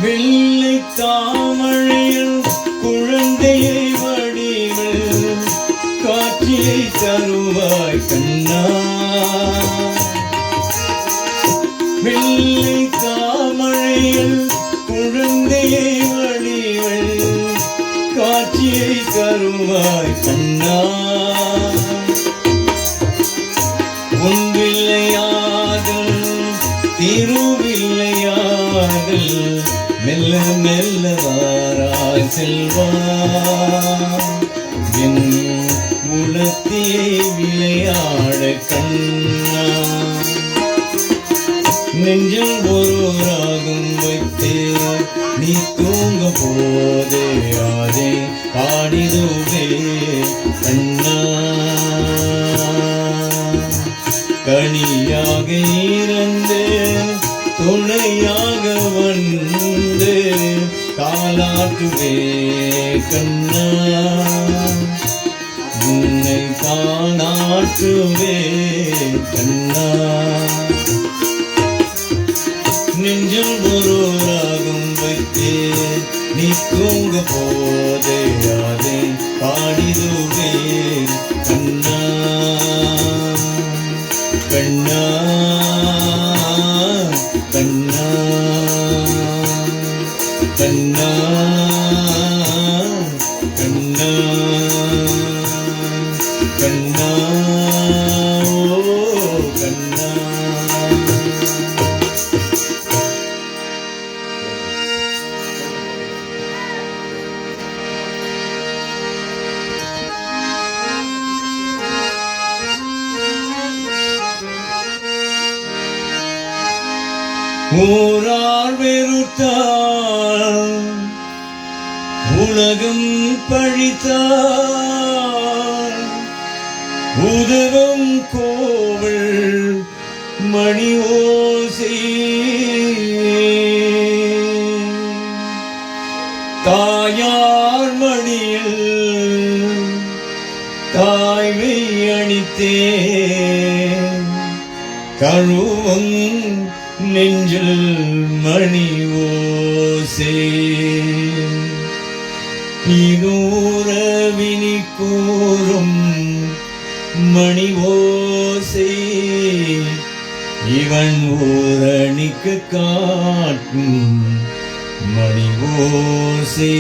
வெள்ளை தாமழையில் குழந்தையை வடிவில் காட்சியை தருவாய் கண்ணா வெள்ளை தாமழையில் குழந்தையை வடிவில் காட்சியை தருவாய் கண்ணா உன் விளையாடல் திருவிளையாடல் மெல்ல மெல்ல வாராய் செல்வா என் உலத்தியை விளையாட கண்ணா நெஞ்சில் ஒரு ராகம் வைத்தே நீ தூங்க போதே அதை பாடிதுவே கண்ணா கனியாக இருந்து துணையாக வந்து காலாட்டுவே கண்ணா உன்னை தானாட்டுவே கண்ணா நெஞ்சில் ஒரு ராகம் வைத்தே நீ தூங்க போதே அதை பாடிதுவே கண்ணா கண்ணா கண்ணா கண்ணா கண்ணா கண்ணா ஓ கண்ணா ஊரார் வெறுத்தார் உலகம் பழித்தார் உதவும் கோவில் மணி ஓசை தாயார் மடியில் தாய்மை அணித்தே கழுவும் நெஞ்சில் மணி ஓசை இதூரவினி கூறும் மணி ஓசை இவன் ஊரணிக்கு காட்டும் மணி ஓசை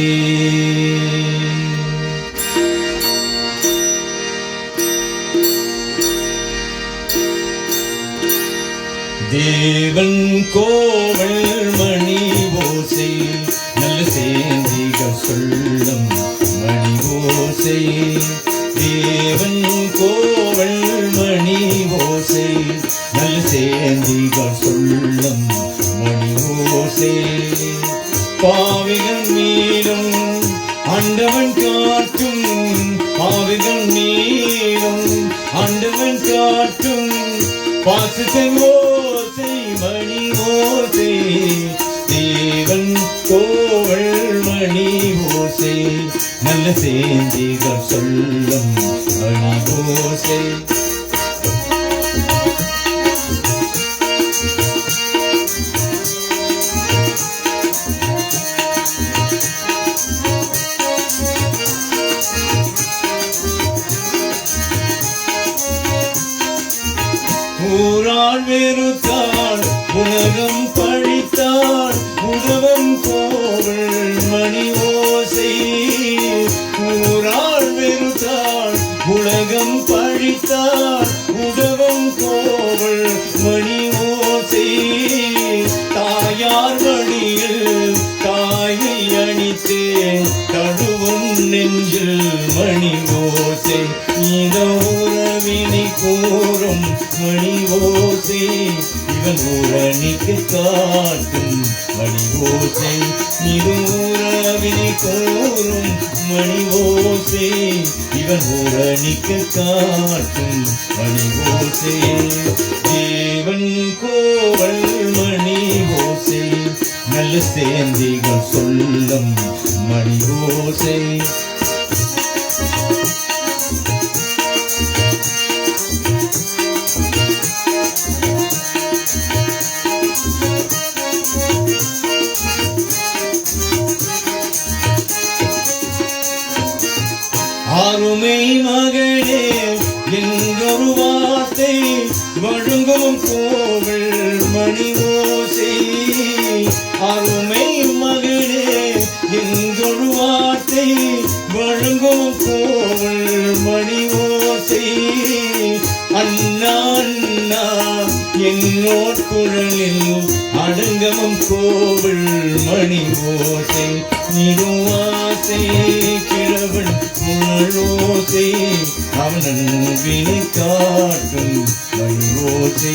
தேவன் கோவல் மணி ஓசை நல்ல சேந்திகள் சொல்லும் மணி ஓசை தேவன் கோவல் மணி ஓசை நல்ல சேந்திகள் சொல்லும் மணி ஓசை பாவிகள் மீதும் ஆண்டவன் காட்டும் பாவிகள் மீதும் ஆண்டவன் காட்டும் பாசத்தை ஓசை மணி ஓசை தேவன் கோவல் மணி ஓசை நல்ல சேந்திகள் சொல்லும் மணி ஓசை ஊராள் வெறுத்தாள் உலகம் பழித்தாள் உதவம் கோவல் மணி ஓசை ஊராள் வெறுத்தாள் உலகம் பழித்தாள் உதவம் கோவல் மணி ஓசை தாயார் மடியில் தாயை அணித்தே தழுவும் நெஞ்சில் மணி ஓசை இதோ உறவினை கூறும் மணி ஓசை இவன் உறனிக்கு காட்டும் மணி ஓசை இது உறவினை கூறும் மணி ஓசை இவன் உறனிக்கு காட்டும் மணி ஓசை தேவன் கோவல் மணி ஓசை நல்ல சேந்திகள் சொல்லும் மணி ஓசை ஆறுமை மகளே என்றொரு வார்த்தை வழங்கும் கோவில் மணி ஓசை அருமை மகளே என்றொரு வார்த்தை வழங்கும் கோவில் மணி ஓசை அண்ணா அண்ணா என்னோர் குரலில் அடங்கமும் கோவில் மணி ஓசை நிறுவாசை கிழவன் குழலோசை அவன் அன்பினை காட்டும் மணி ஓசை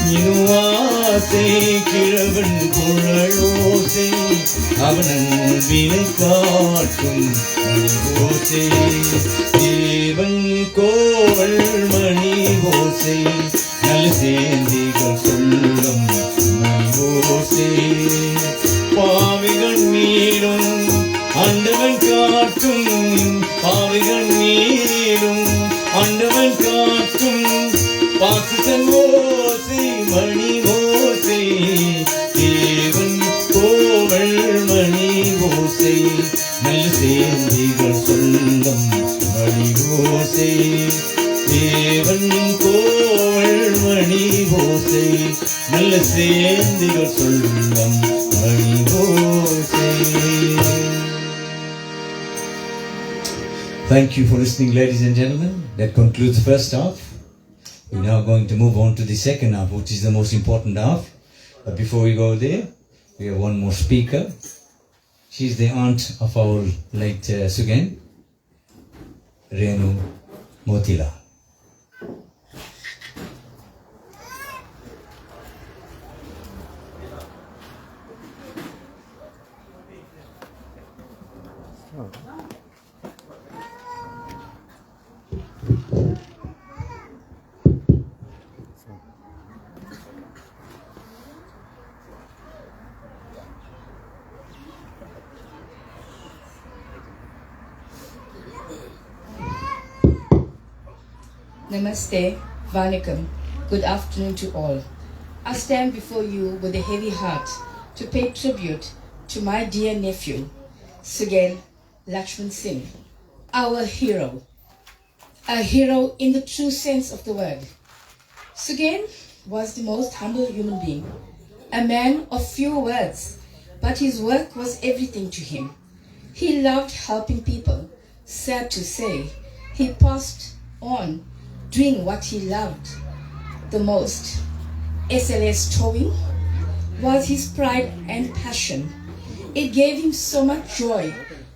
நிறுவாசை கிழவன் குழலோசை அவன் அன்பினை காட்டும் மணி ஓசை தேவன் கோவல் மணி ஓசை நல்ல சேந்திகள் சொல்லும் மணி ஓசை பாவிகள் மீறும் ஆண்டவன் காட்டும் பாவிகள் மீறும் ஆண்டவன் காட்டும் பாசுதன் ஓசை மணி ஓசை தேவன் கோவல் மணி ஓசை நல்ல சேந்திகள் சொல்லும் மணி ஓசை தேவன் கோவல் மணி ஓசை நல்ல சேந்திகள் சொல்லும் மணி ஓசை. Thank you for listening, ladies and gentlemen. That concludes the first half. We're now going to move on to the second half, which is the most important half. But before we go there, we have one more speaker. She's the aunt of our late Sugen, Renu Motila. Namaste, Vanakkam. Good afternoon to all. I stand before you with a heavy heart to pay tribute to my dear nephew, Sugen Lakshman Singh, our hero. A hero in the true sense of the word. Sugen was the most humble human being, a man of few words, but his work was everything to him. He loved helping people. Sad to say, he passed on doing what he loved the most. SLS towing was his pride and passion. It gave him so much joy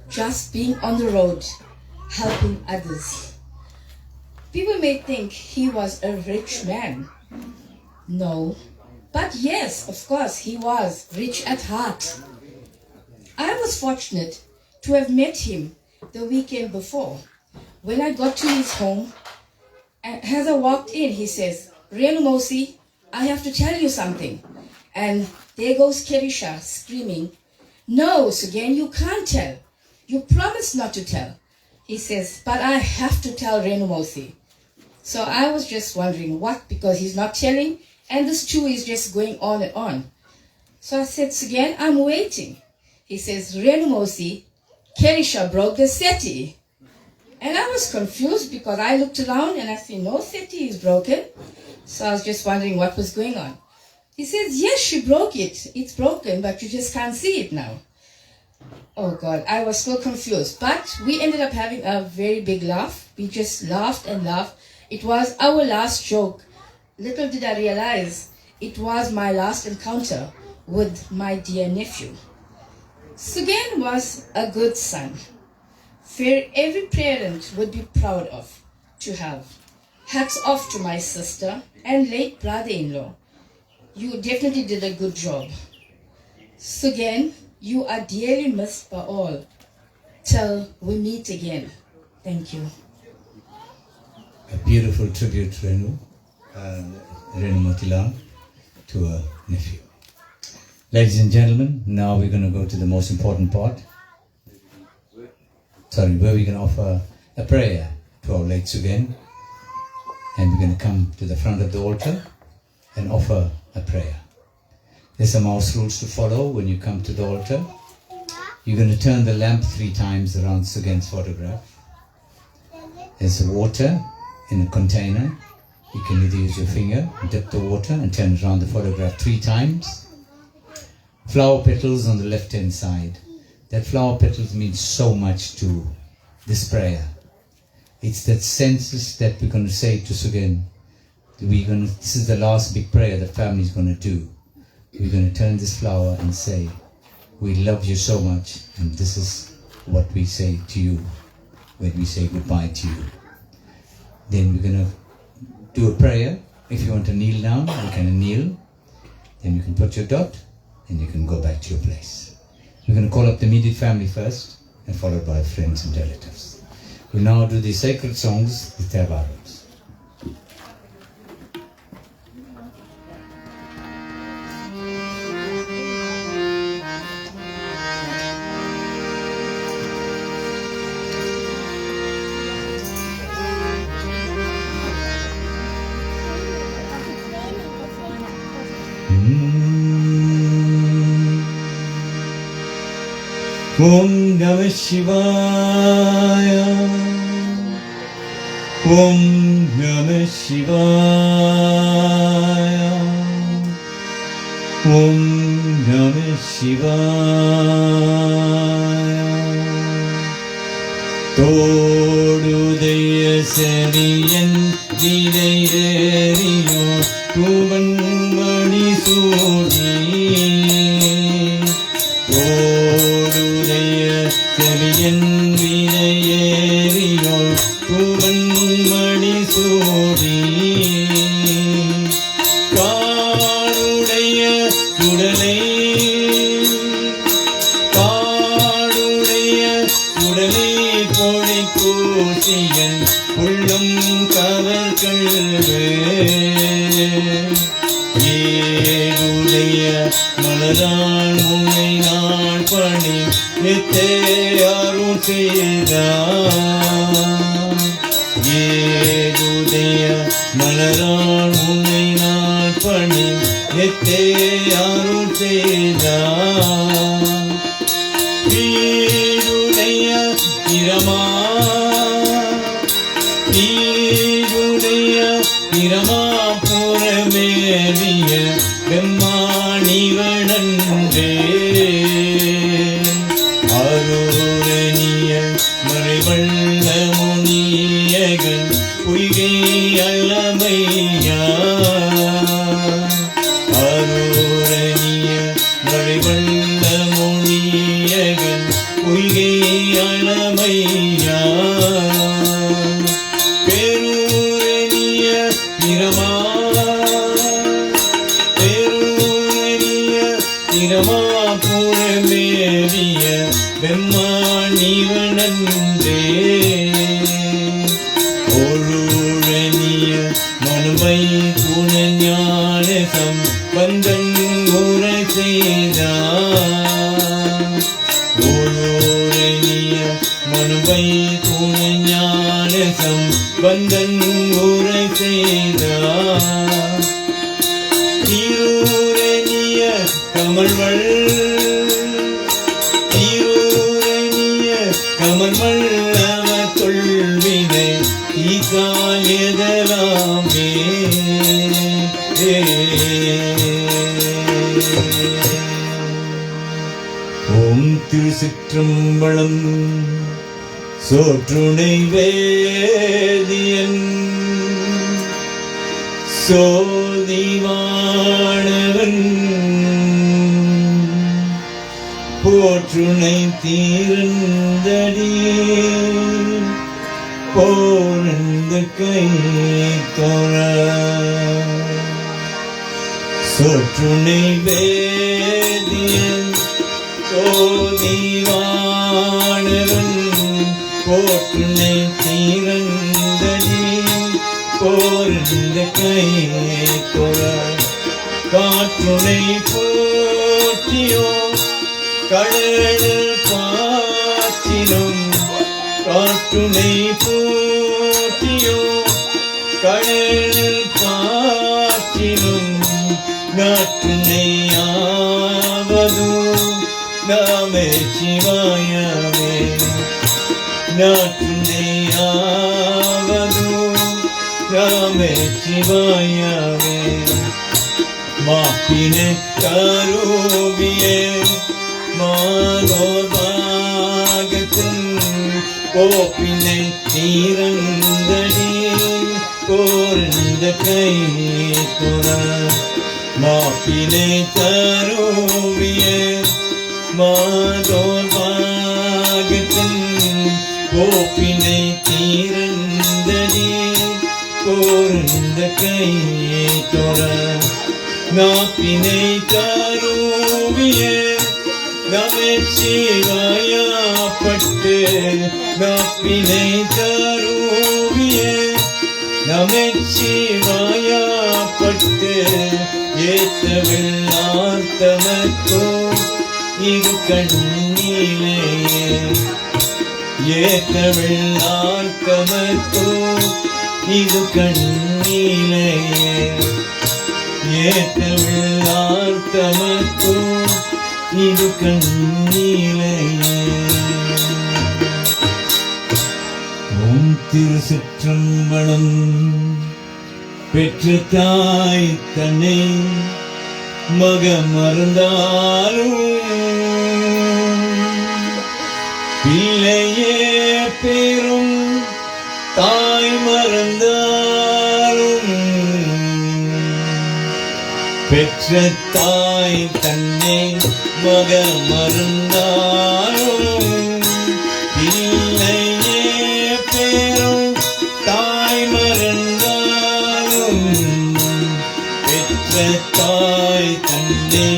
just being on the road, helping others. People may think he was a rich man. No, but yes, of course, he was rich at heart. I was fortunate to have met him the weekend before. When I got to his home, and as I walked in, he says, Renu Mosi, I have to tell you something. And there goes Kerisha screaming, no, Sugen, you can't tell. You promised not to tell. He says, but I have to tell Renu Mosi. So I was just wondering what, because he's not telling, and this stew is just going on and on. So I said, Sugen, I'm waiting. He says, Renu Mosi, Kerisha broke the settee. And I was confused because I looked around and I said, no settee is broken. So I was just wondering what was going on. He says, yes, she broke it. It's broken, but you just can't see it now. Oh God, I was so confused. But we ended up having a very big laugh. We just laughed and laughed. It was our last joke. Little did I realize it was my last encounter with my dear nephew. Sugen was a good son. Every parent would be proud of to have. Hats off to my sister and late brother-in-law. You definitely did a good job. Sugen, you are dearly missed by all. Till we meet again. Thank you. A beautiful tribute, Renu Motilal, to her nephew. Ladies and gentlemen, now we're going to go to the most important part. Where we're going to offer a prayer to our late Sugen. And we're going to come to the front of the altar and offer a prayer. There's some house rules to follow when you come to the altar. You're going to turn the lamp 3 times around Sugen's photograph. There's water in a container. You can either use your finger, dip the water and turn it around the photograph 3 times. Flower petals on the left hand side. That flower petals means so much to this prayer. It's that senses that we're going to say to Sugen. This is the last big prayer the family is going to do. We're going to turn this flower and say, we love you so much, and this is what we say to you when we say goodbye to you. Then we're going to do a prayer. If you want to kneel down, you can kneel. Then you can put your dot and you can go back to your place. We're going to call up the immediate family first and followed by friends and relatives. We'll now do the sacred songs, the Tevaros. Om Namah Shivaya. Om Namah Shivaya. Om Namah Shivaya. Todudaya Seviyan Vidayariyo Tuvan Mani Sudi. செவியன் வினையேறியோ பூவன் மணி சூடி காடுடைய சுடலை பொழி கூசியன் உள்ளம் cover கல்வே ஏடுடைய மலரான் முனை நாள் பணி நித்தே அருள் செய்தார் ஏடுடைய மலரான் முனை நாள் பணி நித்தே அருள் செய்தார் தீருடைய இரமா புறமேறிய வெம்மாணிவனன்றே அருரணிய மறைவள்ள முனியகன் பொய்கை அலமையா அருரணிய மறைவள்ள முனியகன் பொய்கை அலமையா பேரூரணிய இரமா புறமேறிய வெம்மாணிவனன்றே ஒருரணிய மனுமை குணஞான சம்பந்தன் உரை செய்தார் ஒருரணிய மனுமை குணஞான சம்பந்தன் உரை செய்தார் தீரூரணிய கமல்வள் கமல்வள்ளவ தொல்வினை ஈகால் எதலாமே ஓம் திருச்சிற்றம்பலம். சோற்றுணை வேதியன் சோதிவானவன் போற்றுணை தீர்ந்தடி போழ்ந்த கை தோற சோற்றுணை வேதியன் சோதிவானவன் போற்றுணை தீர்ந்தடி போழ்ந்த கை தோற காற்றுணை போற்றியோ கடலில் பாற்றினும் காற்றுணை போற்றியோ கடலில் பாற்றினும் நாற்றுணையாவதோ நாமே சிவாயவே நாற்றுணையாவதோ நாமே சிவாயவே மாப்பினை கருவியே மானோபாகத்தின் கோப்பினை தீரந்தடி கோர்ந்த கை குற மாப்பினை கருவிய மானோபாகத்தின் கோப்பினை தீரந்தடி கோர்ந்த கை குற நாப்பினை கருவிய நமச்சிவாயப்பட்டு நாப்பினை கருவிய நமச்சிவாயப்பட்டு ஏத்தவில்லார்த்தமக்கோ இரு கண்ணீலே ஏத்தவில்லார்த்தமக்கோ இரு கண்ணீலே ஏத்தவில்லார்த்தமக்கோ இது கண்ணீலே. ஓம் திருச்சிற்றம்பலம். பெற்ற தாய் தன்னை மகமறந்தாலும் பிள்ளையே பெரும் தாய் மறந்தாலும் பெற்ற தாய் தன்னை மகமறந்தாலும் பிள்ளையே பெரும் தாய் மறந்தாலும் பெற்ற தாய் தன்னை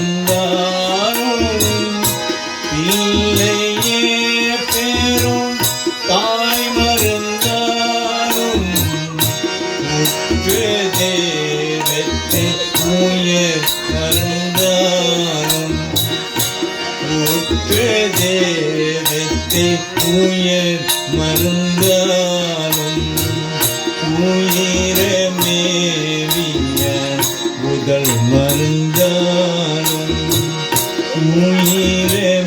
மகமறந்தாலும் பிள்ளையே பெரும் தாய் மறந்தாலும் உற்று தேவத்தை உயிர் மறந்தாலும் உற்று தேவத்தை உயிர் மறந்தாலும் உயிரமேவிய முதல் மறந்தாலும்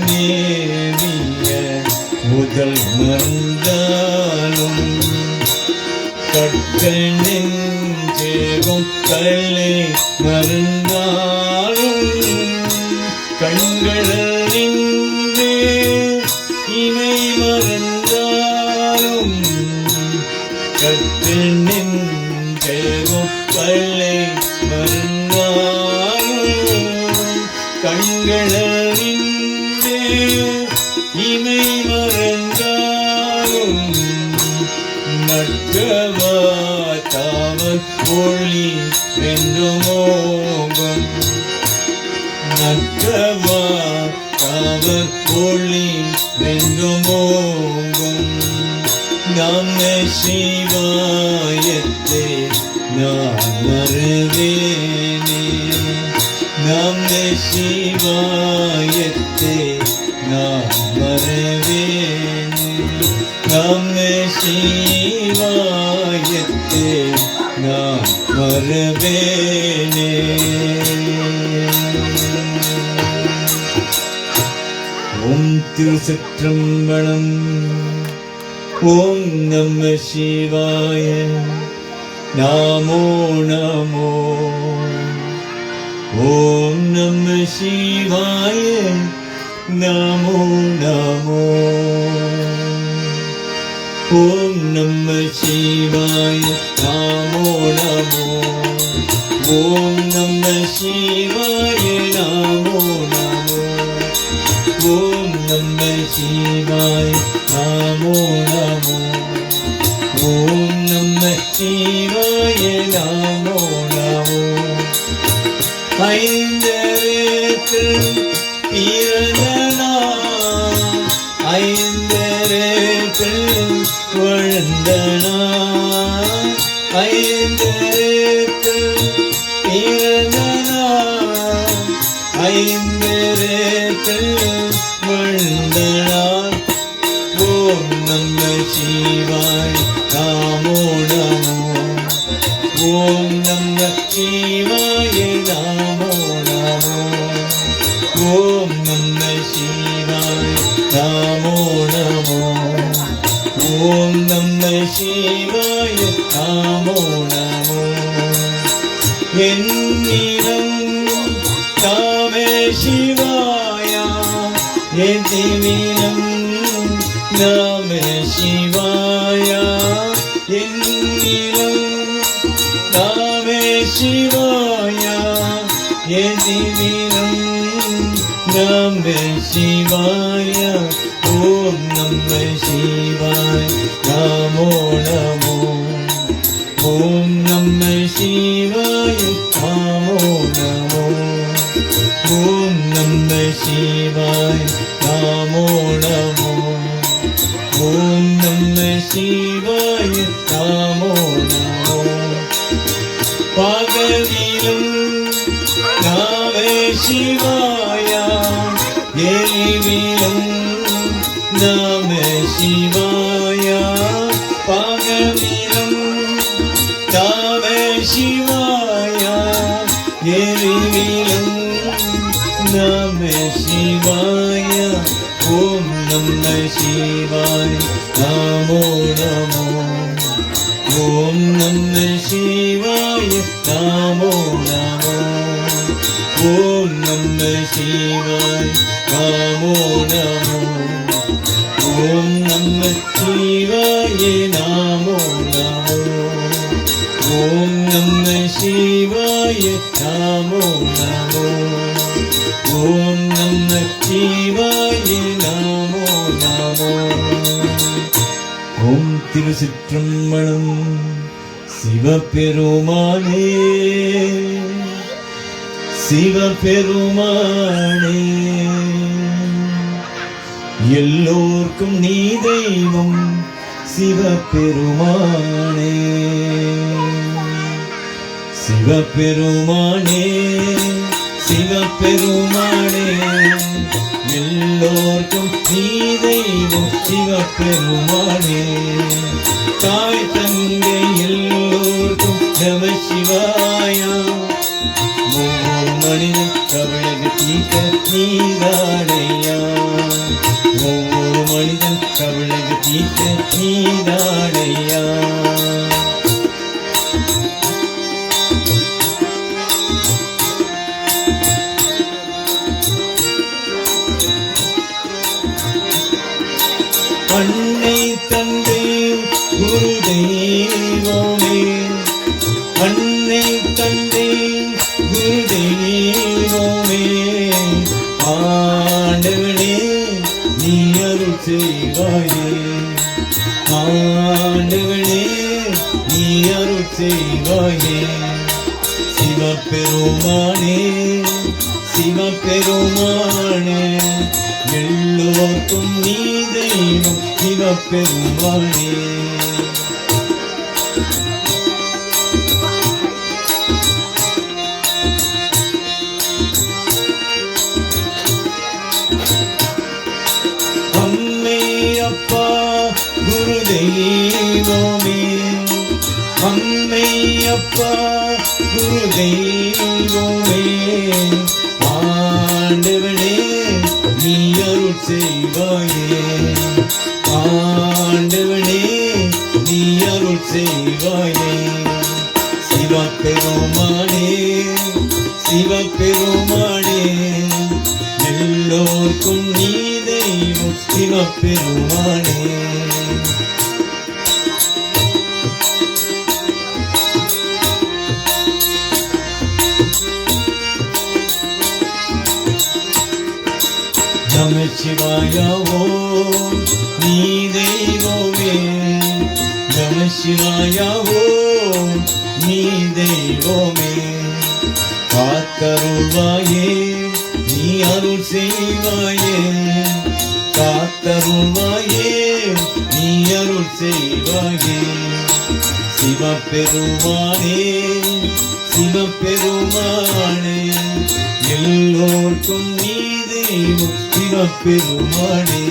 உயிரமேவிய முதல் மறந்தாலும் கற்கனின் ஜெகம் கல்லை மறந்தாலும் கண்களின் இணை மறந்தாலும் கற்கனின் ஜெகம் கல்லை மறந்தாலும் கண்களின் இணை மறந்தாலும் நட்கவாத்தாவர் ஒளி வென்றுமோகம் நட்கவாத்தாவர் ஒளி வென்றுமோகம் நம சிவாயத்தை நான் மறவேனே நம சிவாயத்தை நான் மறவேனே நம சிவாயத்தை நான் மறவேனே. ஓம் திருச்சிற்றம்பலம். ஓம் நம சிவாய நமோ நமோ ஓம் நம சிவாய நமோ நமோ ஓம் நம சிவாய நமோ நமோ ஓம் நம சிவாய நமோ நமோ ஓம் நம சிவாய நமோ நமோ ஓம் நம சிவாய நமோ நமோ ஐந்தருக்கு பிறந்த ஐந்தருக்கு வளர்ந்த ஐந்தருக்கு பிறந்த ஐந்தருக்கு வளர்ந்த ஓம் நம சிவாய நமோ நமோ ஓம் நம சிவாய நமோ நமோ ஓம் நம சிவாய நமோ நமோ ஓம் நம சிவாய நமோ நமோ என்னிடம் நாமே சிவாய எதிவினம் நம சிவாய என்னிடம் நம சிவாய எதிவினம் நம சிவாய ஓம் நம சிவாய நமோ நமோ ஓம் நம சிவாய நமோ நமோ ஓம் நம சிவாய நமோ நமோ ஓம் நம சிவாய நமோ நமோ பகலிலும் நம சிவாய எரிவிலும் நம சிவாய பகலிலும் நம சிவாய எரிவிலும் நம சிவாய ஓம் நம சிவாய நமோ நமோ ஓம் நம சிவாய நமோ நமோ ஓம் நம சிவாய நமோ நமோ ஓம் நம சிவாய நமோ நமோ ஓம் நம சிவாய நமோ நமோ ஓம் நம சிவாய நமோ நமோ ஓம் திருச்சிற்றம்பலம் சிவபெருமானே சிவபெருமானே எல்லோர்க்கும் நீ தெய்வம் சிவபெருமானே சிவபெருமானே சிவபெருமானே எல்லோர்க்கும் நீ தெய்வம் சிவபெருமானே தாய் தந்தை எல்லோர்க்கும் நம சிவாயா ஒவ்வொரு மனிதன் கவலைக்கு தீர்க்க நீதானையா ஒவ்வொரு மனிதன் கவலைக்கு தீர்க்க நீதானையா அன்னை தந்தை குரு தெய்வமே அன்னை தந்தை குரு தெய்வமே ஆண்டவனே நீ அருள் செய்வாயே ஆண்டவனே நீ அருள் செய்வாயே சிவபெருமானே சிவபெருமானே எல்லோர்க்கும் நீ தெய்வம் சிவபெருமானே அம்மை அப்பா குரு தெய்வமே அம்மை அப்பா குரு தெய்வமே ஆண்டவனே நீ அருள் செய்வாயே ஆண்டவனே நீ அருள் செய்வாயே சிவபெருமானே சிவபெருமானே எல்லோர்க்கும் நீ தெய்வம் சிவபெருமானே நமசிவாய ஓம் நீ தெய்வமே நமசிவாய ஓம் நீ தெய்வமே காத்தருள்வாயே நீ அருள் செய்வாயே காத்தருள்வாயே நீ அருள் செய்வாயே சிவபெருமானே சிவபெருமானே எல்லோர்க்கும் நீ தெய்வம் சிவபெருமானே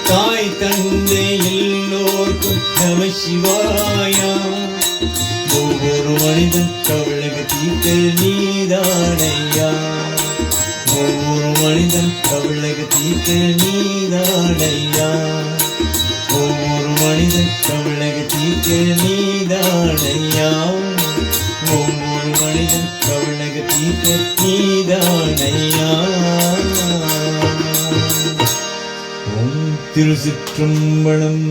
தாய் தந்தை எல்லோர்க்கும் நமசிவாயா ஒவ்வொரு மனிதன் கவலைக தீர்க்க நீதானையா ஒவ்வொரு மனிதன் கவலைக தீர்க்க நீதானையா ஒவ்வொரு மனிதன் கவலைக தீர்க்க நீதானையா ஒவ்வொரு மனிதன் கவலைக தீர்க்க நீதானையா ஓம் திருச்சிற்றம்பலம்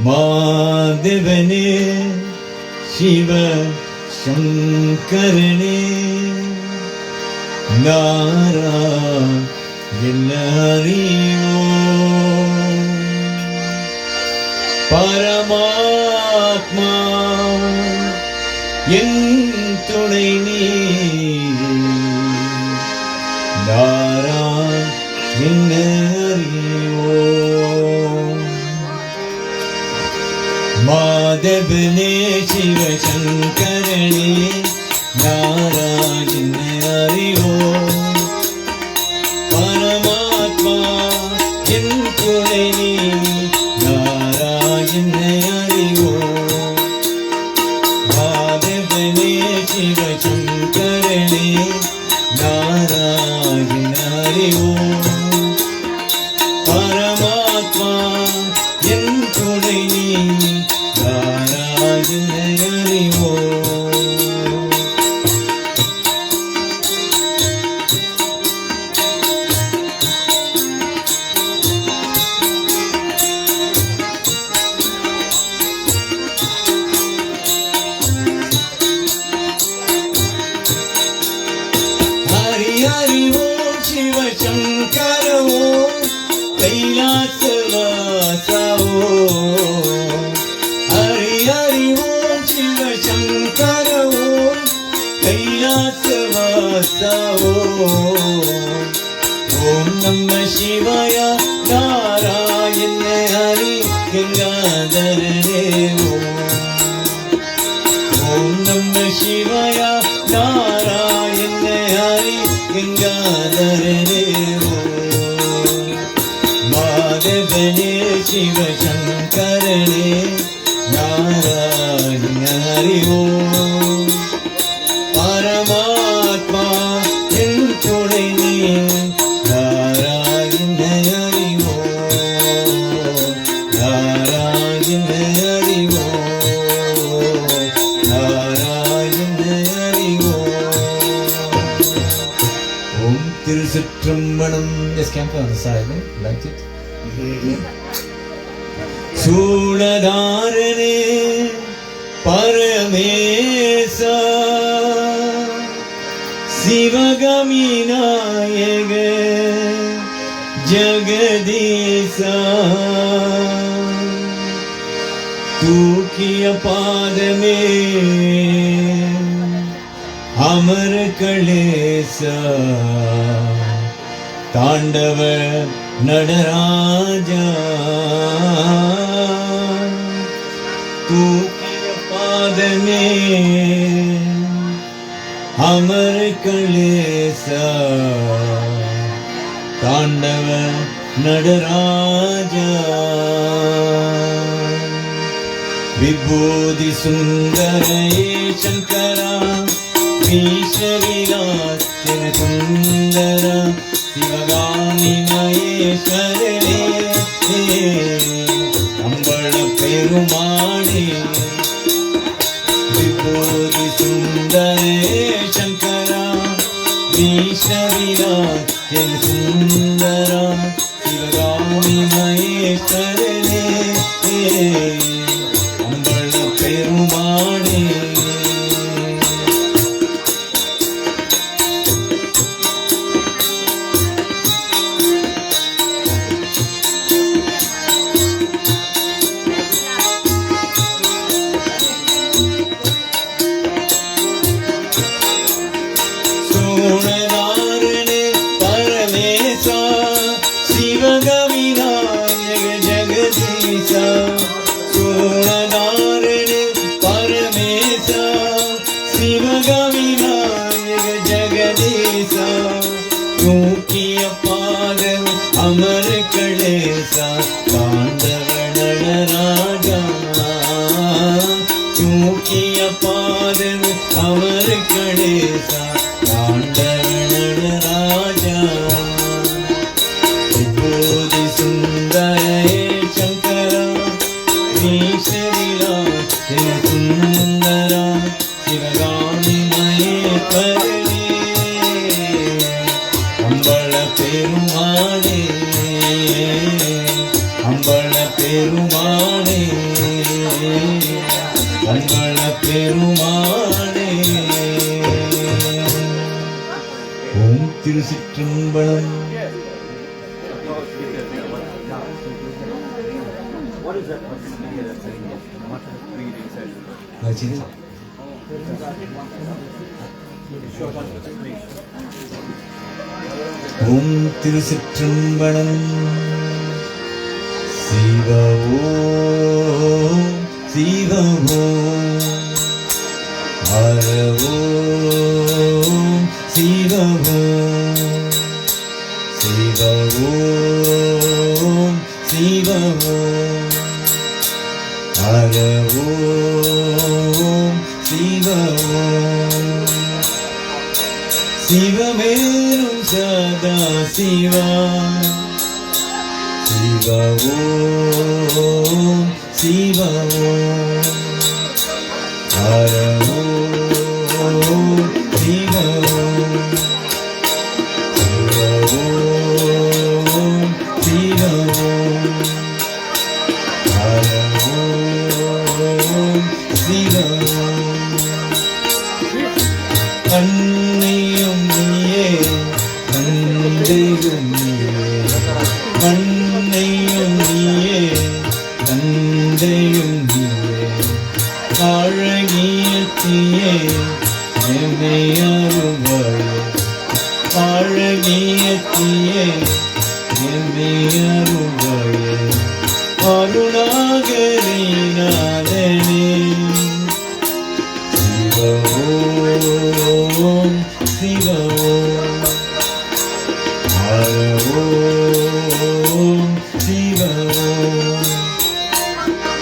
மாதவனே சிவ சங்கரனே நாராயணோ பரமாத்மா என் துணை நீ நாராயணோ மாதவனே சிவசங்கரனே நாராயண அறிவோ பரமாத்மா என் துணை நீ நாராயண அறிவோ மாதவனே சிவசங்கரனே நாராயண அறிவோ பரமாத்மா என் துணை நீ நாராயண அறிவோ ஹரி ஹரி ஓம் சிவ சங்கர ஓம் கைலாசவாச ஓம் ஹரி ஹரி ஓம் சிவ சங்கர ஓம் கைலாசவாச ஓம் நம சிவாய நாராயண ஹரி கங்காதரனே ஓம் நம சிவாய நாராயண ஹரி கங்காதரனே மாதவனே சிவசங்கரனே நாராயண ஹரி ஓம் பரமாத்மா என் துணை நீ நாராயண ஹரி ஓம் நாராயண ஹரி ஓம் நாராயண ஹரி ஓம் திருச்சிற்றம்பலம். Just camp on the side, like it. சூளதாரனே பரமேசா Sivakami நாயக ஜகதீசா தூக்கிய பாதமே அமர கணேசா தாண்டவ நடராஜா தூக்கிய பாதமே அமர கணேசா தாண்டவ நடராஜா விபூதி சுந்தரயே சங்கரா ஈஸ்வரிலாத்திர சுந்தர சிவகாமி மகேஸ்வரனே அம்பள பெருமானே விபூதி ஈஸ்வரிநாதன் சுந்தரா சிவகாமி மகேஸ்வரனே அம்பள பெருமானே சோணதாரணே பரமேசா சிவகாமி நாயக ஜெகதீசா சோணதாரணே பரமேசா சிவகாமி நாயக ஜெகதீசா தூக்கிய பாதம் அமர கணேசா தாண்டவனராஜா தூக்கிய பாதம் அமர கணேசா தாண்டவனராஜா விபூதி சுந்தரே சங்கரா ஈஸ்வரிநாதன் சுந்தரா சிவகாமி மகேஸ்வரனே அம்பள பெருமானே அம்பள பெருமானே அம்பள பெருமானே ஓம் திருச்சிற்றம்பலம். ஓம் திருச்சிற்றம்பலம். சிவ ஓம் சிவ ஓம் ஹர ஓம் சிவ ஓம் சிவ ஓம் சிவ ஓம் ஹர ஓம் சிவ ஓம் சிவமேலும் சதா சிவா சிவ ஓம் சிவ ஓம் ஹர ஓம் சிவ ஓம் சிவ ஓம் சிவ ஓம் ஹர ஓம் சிவ ஓம் அன்னையும் நீயே தந்தையும் நீயே அன்னையும் நீயே தந்தையும் நீயே அழகிய தீயே எம்மையருவாயே அழகிய தீயே எம்மையருவாயே அருணாகரிநாதனே சிவ ஓம் சிவ ஓம் ஹர ஓம் சிவ ஓம்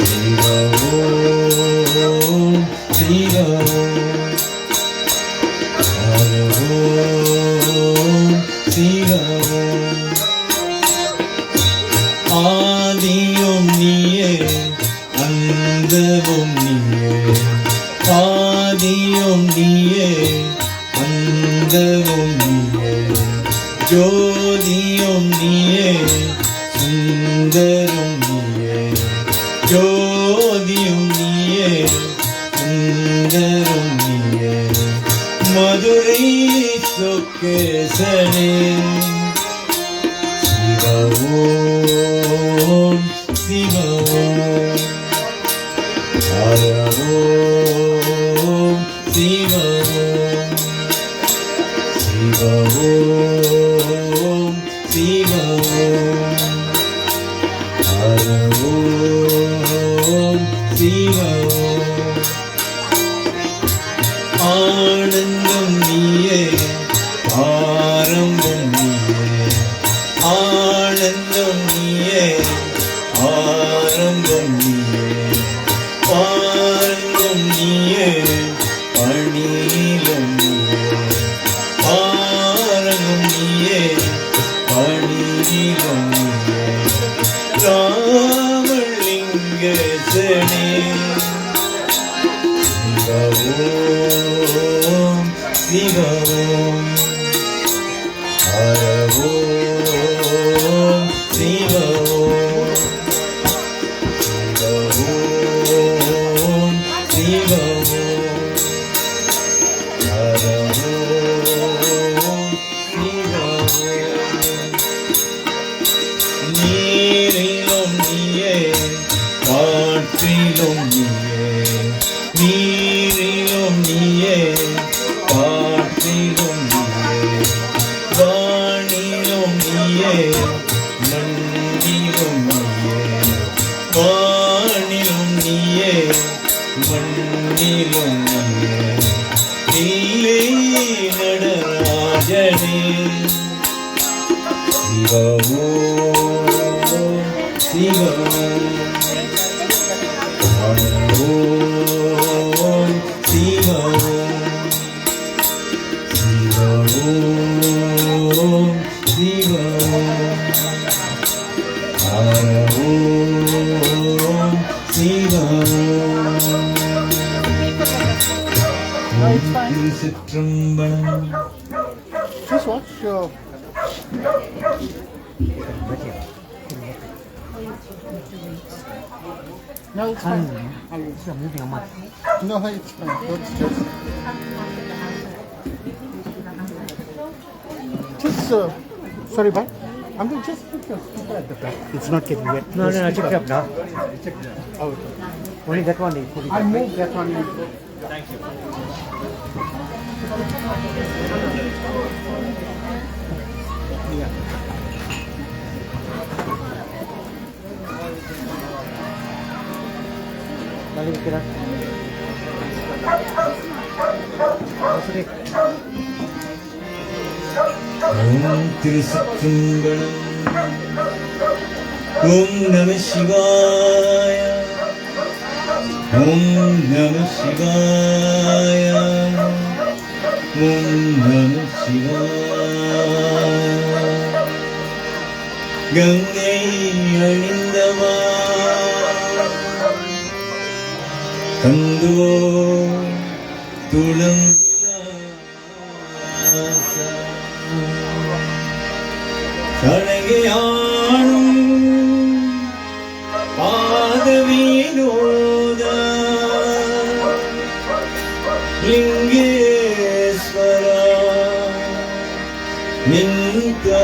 சிவ ஓம் சிவ ஓம் ஹர ஓம் சிவ ஓம் ஆதியும் நீயே அந்தமும் நீயே ஆதியும் நீயே அந்தமும் நீயே ஜோதியும் நீயே சுந்தரம் நீயே ஜோதியும் நீயே சுந்தரம் நீயே மதுரை சொக்கேசனே சிவ ஓம் சிவ ஓம் ஹர ஓம் சிவ ஓம் சிவ ஓம் சிவ ஓம் ஹர ஓம் சிவ ஓம் ஆனந்தம் நீயே ஆரம்பம் நீயே ஆனந்தம் நீயே ஆரம்பம் நீயே ஆரம்பம் நீயே அணிலம் நீயே ஆரம்பம் நீயே அணிலம் நீயே ராமலிங்கேசனே சிவ ஓம் சிவ ஓம் நீயே நீரிலும் நீயே காற்றிலும் நீயே வானிலும் நீயே மண்ணிலும் நீயே வானிலும் நீயே மண்ணிலும் நீயே நீலே நடராஜனே சிவமோ சிவமோ ஓம் சிவமோ சிவமோ சிவமோ ஓம் சிவமோ திருச்சிற்றம்பலம். Just watch your. No, it's fine. No, it's fine. Don't stress. Just, sorry, bye. I'm going to just put your speaker at the back. It's not getting wet. No, check it up now. Oh, Only that one. I moved that one. Yeah. Balik kira. Masuk. ஓம் திருச்சிற்றம்பலம். ஓம் நம சிவாய ஓம் நம சிவாய ஓம் நம சிவாய. கங்கை அணிந்தவா கந்தோ துளம் சடகையானும் பாதவீனோத லிங்கேஸ்வரா நின்கா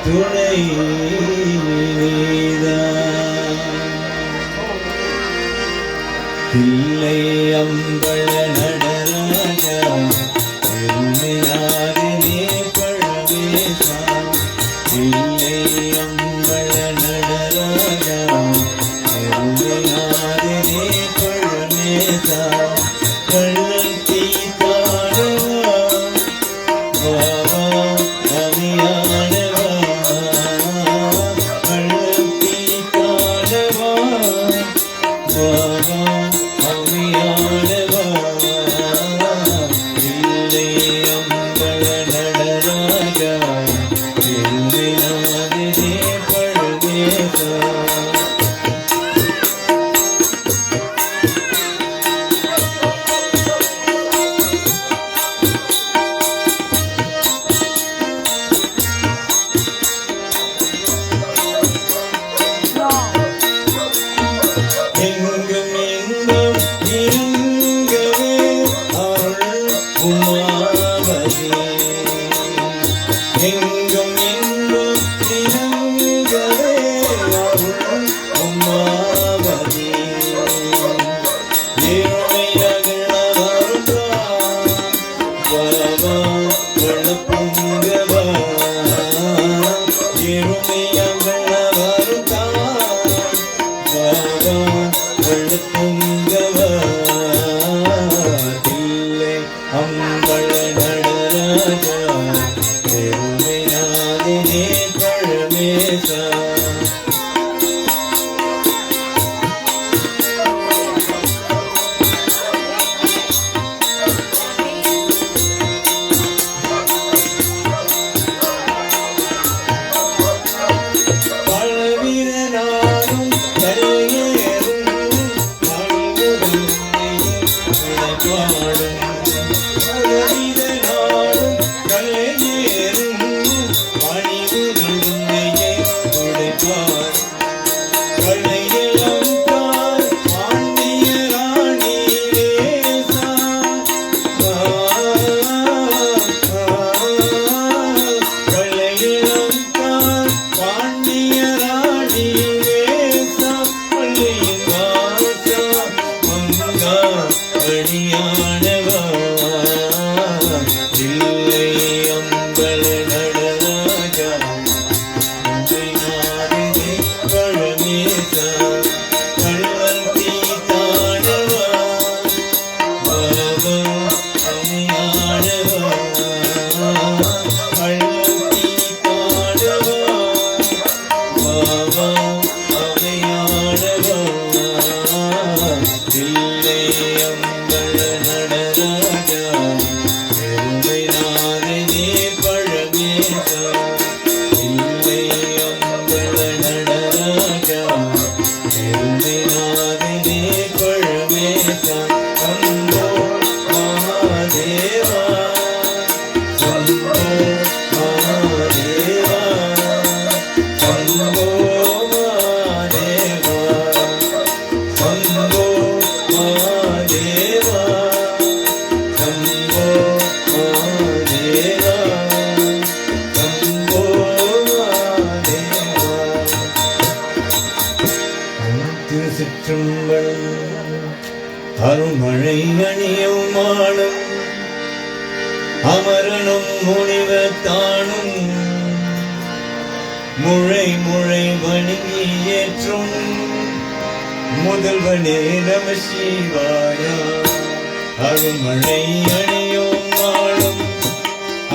துணை நீதா தில்லை அம்பல நடராஜா பெருமையாரே பழவேசா தில்லை அம்பல நடராஜா பெருமையாரே பழவேசா கள்ளத்தி பாடவா பாபா அமியானவா கள்ளத்தி பாடவா பாபா அமியானவா இல்லை அம்பல நடராஜா பெருமையாரே பழவேசா. எங்கும் எங்கும் இறங்கவே அருள் உமாவதி எங்கும் எங்கும் இறங்கவே அருள் உமாவதி ஏழையகளவருதா பாபா வளப்புங்கவா ஏழையகளவருதா பாபா வளப்புங்கவா தில்லை அம்பல நடராஜா பெருமையாதினே பழமேசா. பழவிரனாரும் தலையேறும் நாதினே பழமேசா சம்போ மகாதேவா சம்போ மகாதேவா சம்போ மகாதேவா சம்போ மகாதேவா சம்போ மகாதேவா சம்போ மகாதேவா திருச்சிற்றம்பலம் அருள்மழை அணியும் மாடும் அமரனும் முனிவத்தானும் முழை முழை வணங்கி ஏற்றும் முதல்வனே நம சிவாய அருள்மழை அணியும் மாடும்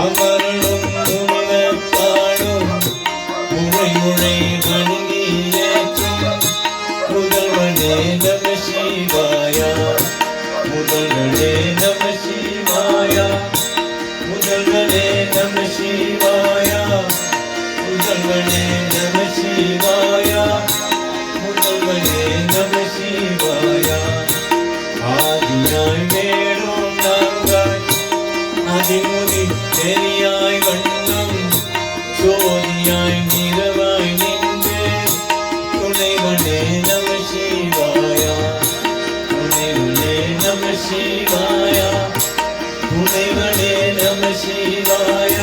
அமரனும் முனிவத்தானும் முழை முழை வணங்கி ஏற்றும் முதல்வனே நம சிவாய முதல்வனே நம சிவாய முதல்வனே நம சிவாய முதல்வனே நம சிவாய முதல்வனே நம சிவாய ஆதியாய் வேறோம் நாங்கள் அதிமுதி பெரியாய் வண்ணம் சோதியாய் நிறவாய் நின்று துணைவனே நம சிவாய துணைவனே நம சிவாய துணைவனே நம சிவாய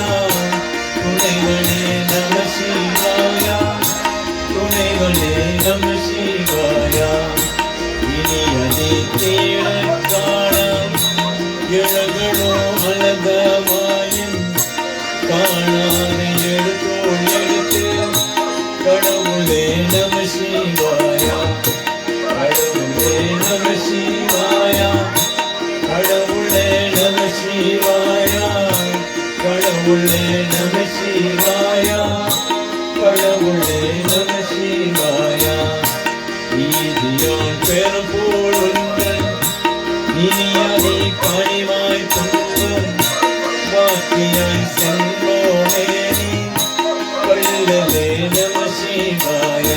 துணைவனே நம சிவாய துணைவனே நம சிவாய இனி அதை தேடக் காணம் எழுகணோ அழகமாயும் காணாத எழுத்தோள் எழுத்து கடவுளே நம சிவாய கடவுளே நம சிவாய கடவுளே நம சிவாய கடவுளே நம சிவாய கடவுளே நம சிவாய ஈதியான் பெரும் போலுங்கள் இனியதை பணிவாய் துன்பம் வாக்கியாய் சென்றோமேனி வள்ளலே நம சிவாய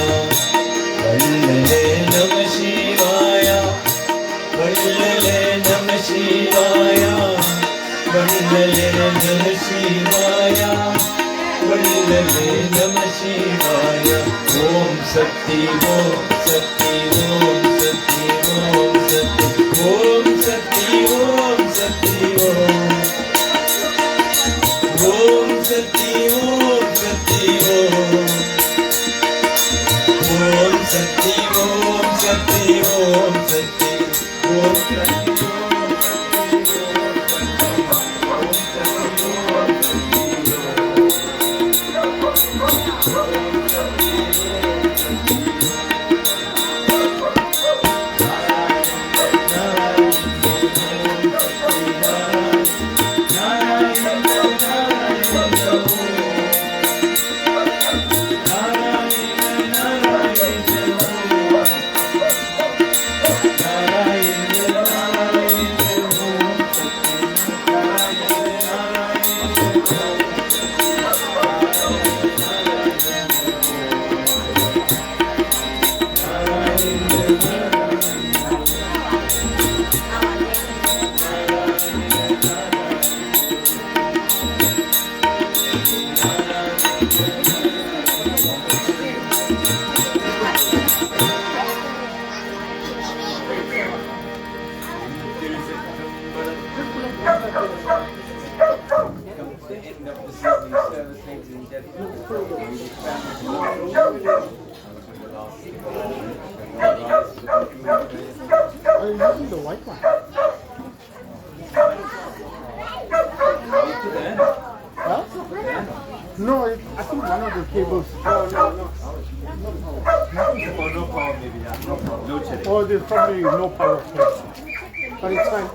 வள்ளலே நம சிவாய வள்ளலே நம சிவாய வள்ளலே நம சிவாய வள்ளலே நம சிவாய ஓம் சக்தி ஓம் சக்தி ஓம் சக்தி ஓம் சக்தி ஓம் சக்தி ஓம் சக்தி ஓம் ஓம் சக்தி ஓம் சக்தி ஓம் ஓம் சக்தி ஓம் சக்தி ஓம் சக்தி ஓம் சக்தி Are you using the white one? Huh? No, I think one of the cables. No power, maybe. No power. No check. Oh, there's probably no power. But it's fine.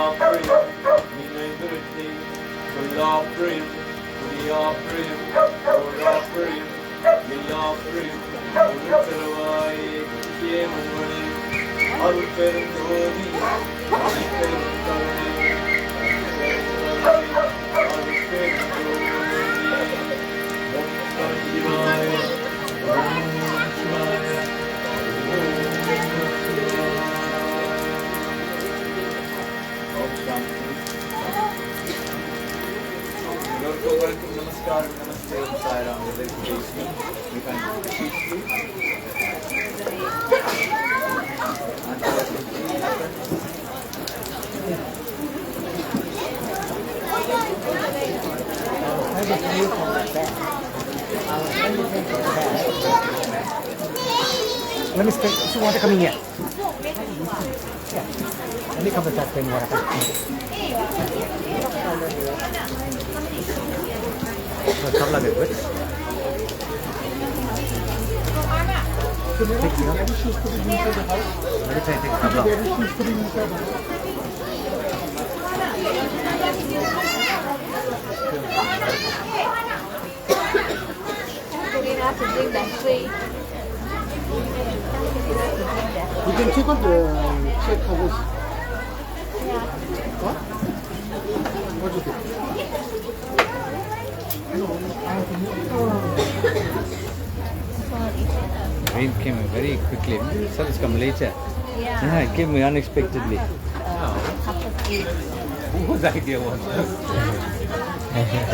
offering, midnight birthday, full offering, fully offering, full offering, mill offering, உருத்தரவாயே ஏமுவனே, அருள் பெருந்தோதி, அருள் பெருந்தோதி, அருள் பெருந்தோதி, ஓம் நம சிவாய, ஓம் நம சிவாய, ஓம் நம சிவாய. Om Shanti. Lord को welcome, नमस्कार, नमस्ते, ओम साई राम, हृदय से देशनी, we can peacefully. Let me stay. Is water coming here? Yeah. Let me come and start playing water. Tabla de good. Take it up. Let me try and take the tabla. You can check out the check for this. What? What do you think? Rain came very quickly. Service come later. Yeah, it came unexpectedly. Whose idea was this?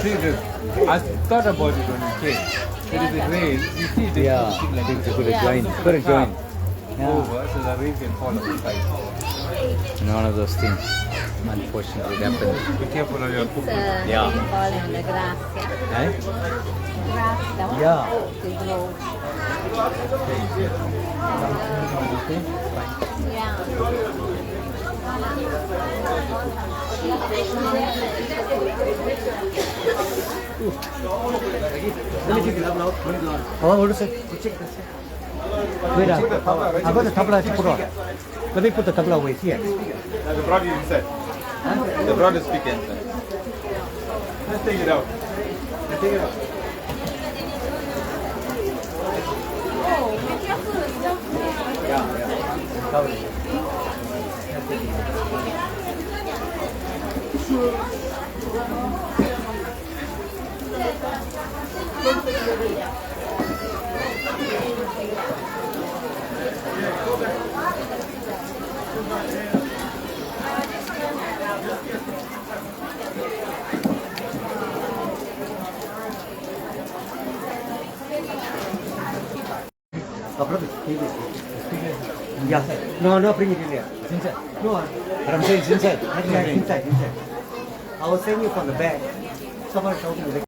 See this? I thought about it when we came. There is a rain. You see this? Yeah, Like things this. could have joined. Could have joined. Over, so the rain can fall on the side. And one of those things, unfortunately, it happened. Be careful of your foot. Yeah. Eh? Yeah. Oh, what is it? Check this. Wait, I got the tabla to put on. Let me put the tabla away here. The broad is inside. The broad is big inside. Let's take it out. Let's take it out. Yeah. No, bring it in here. Inside. No, But I'm saying it's inside. inside. I was saying you from the back. Someone shouting.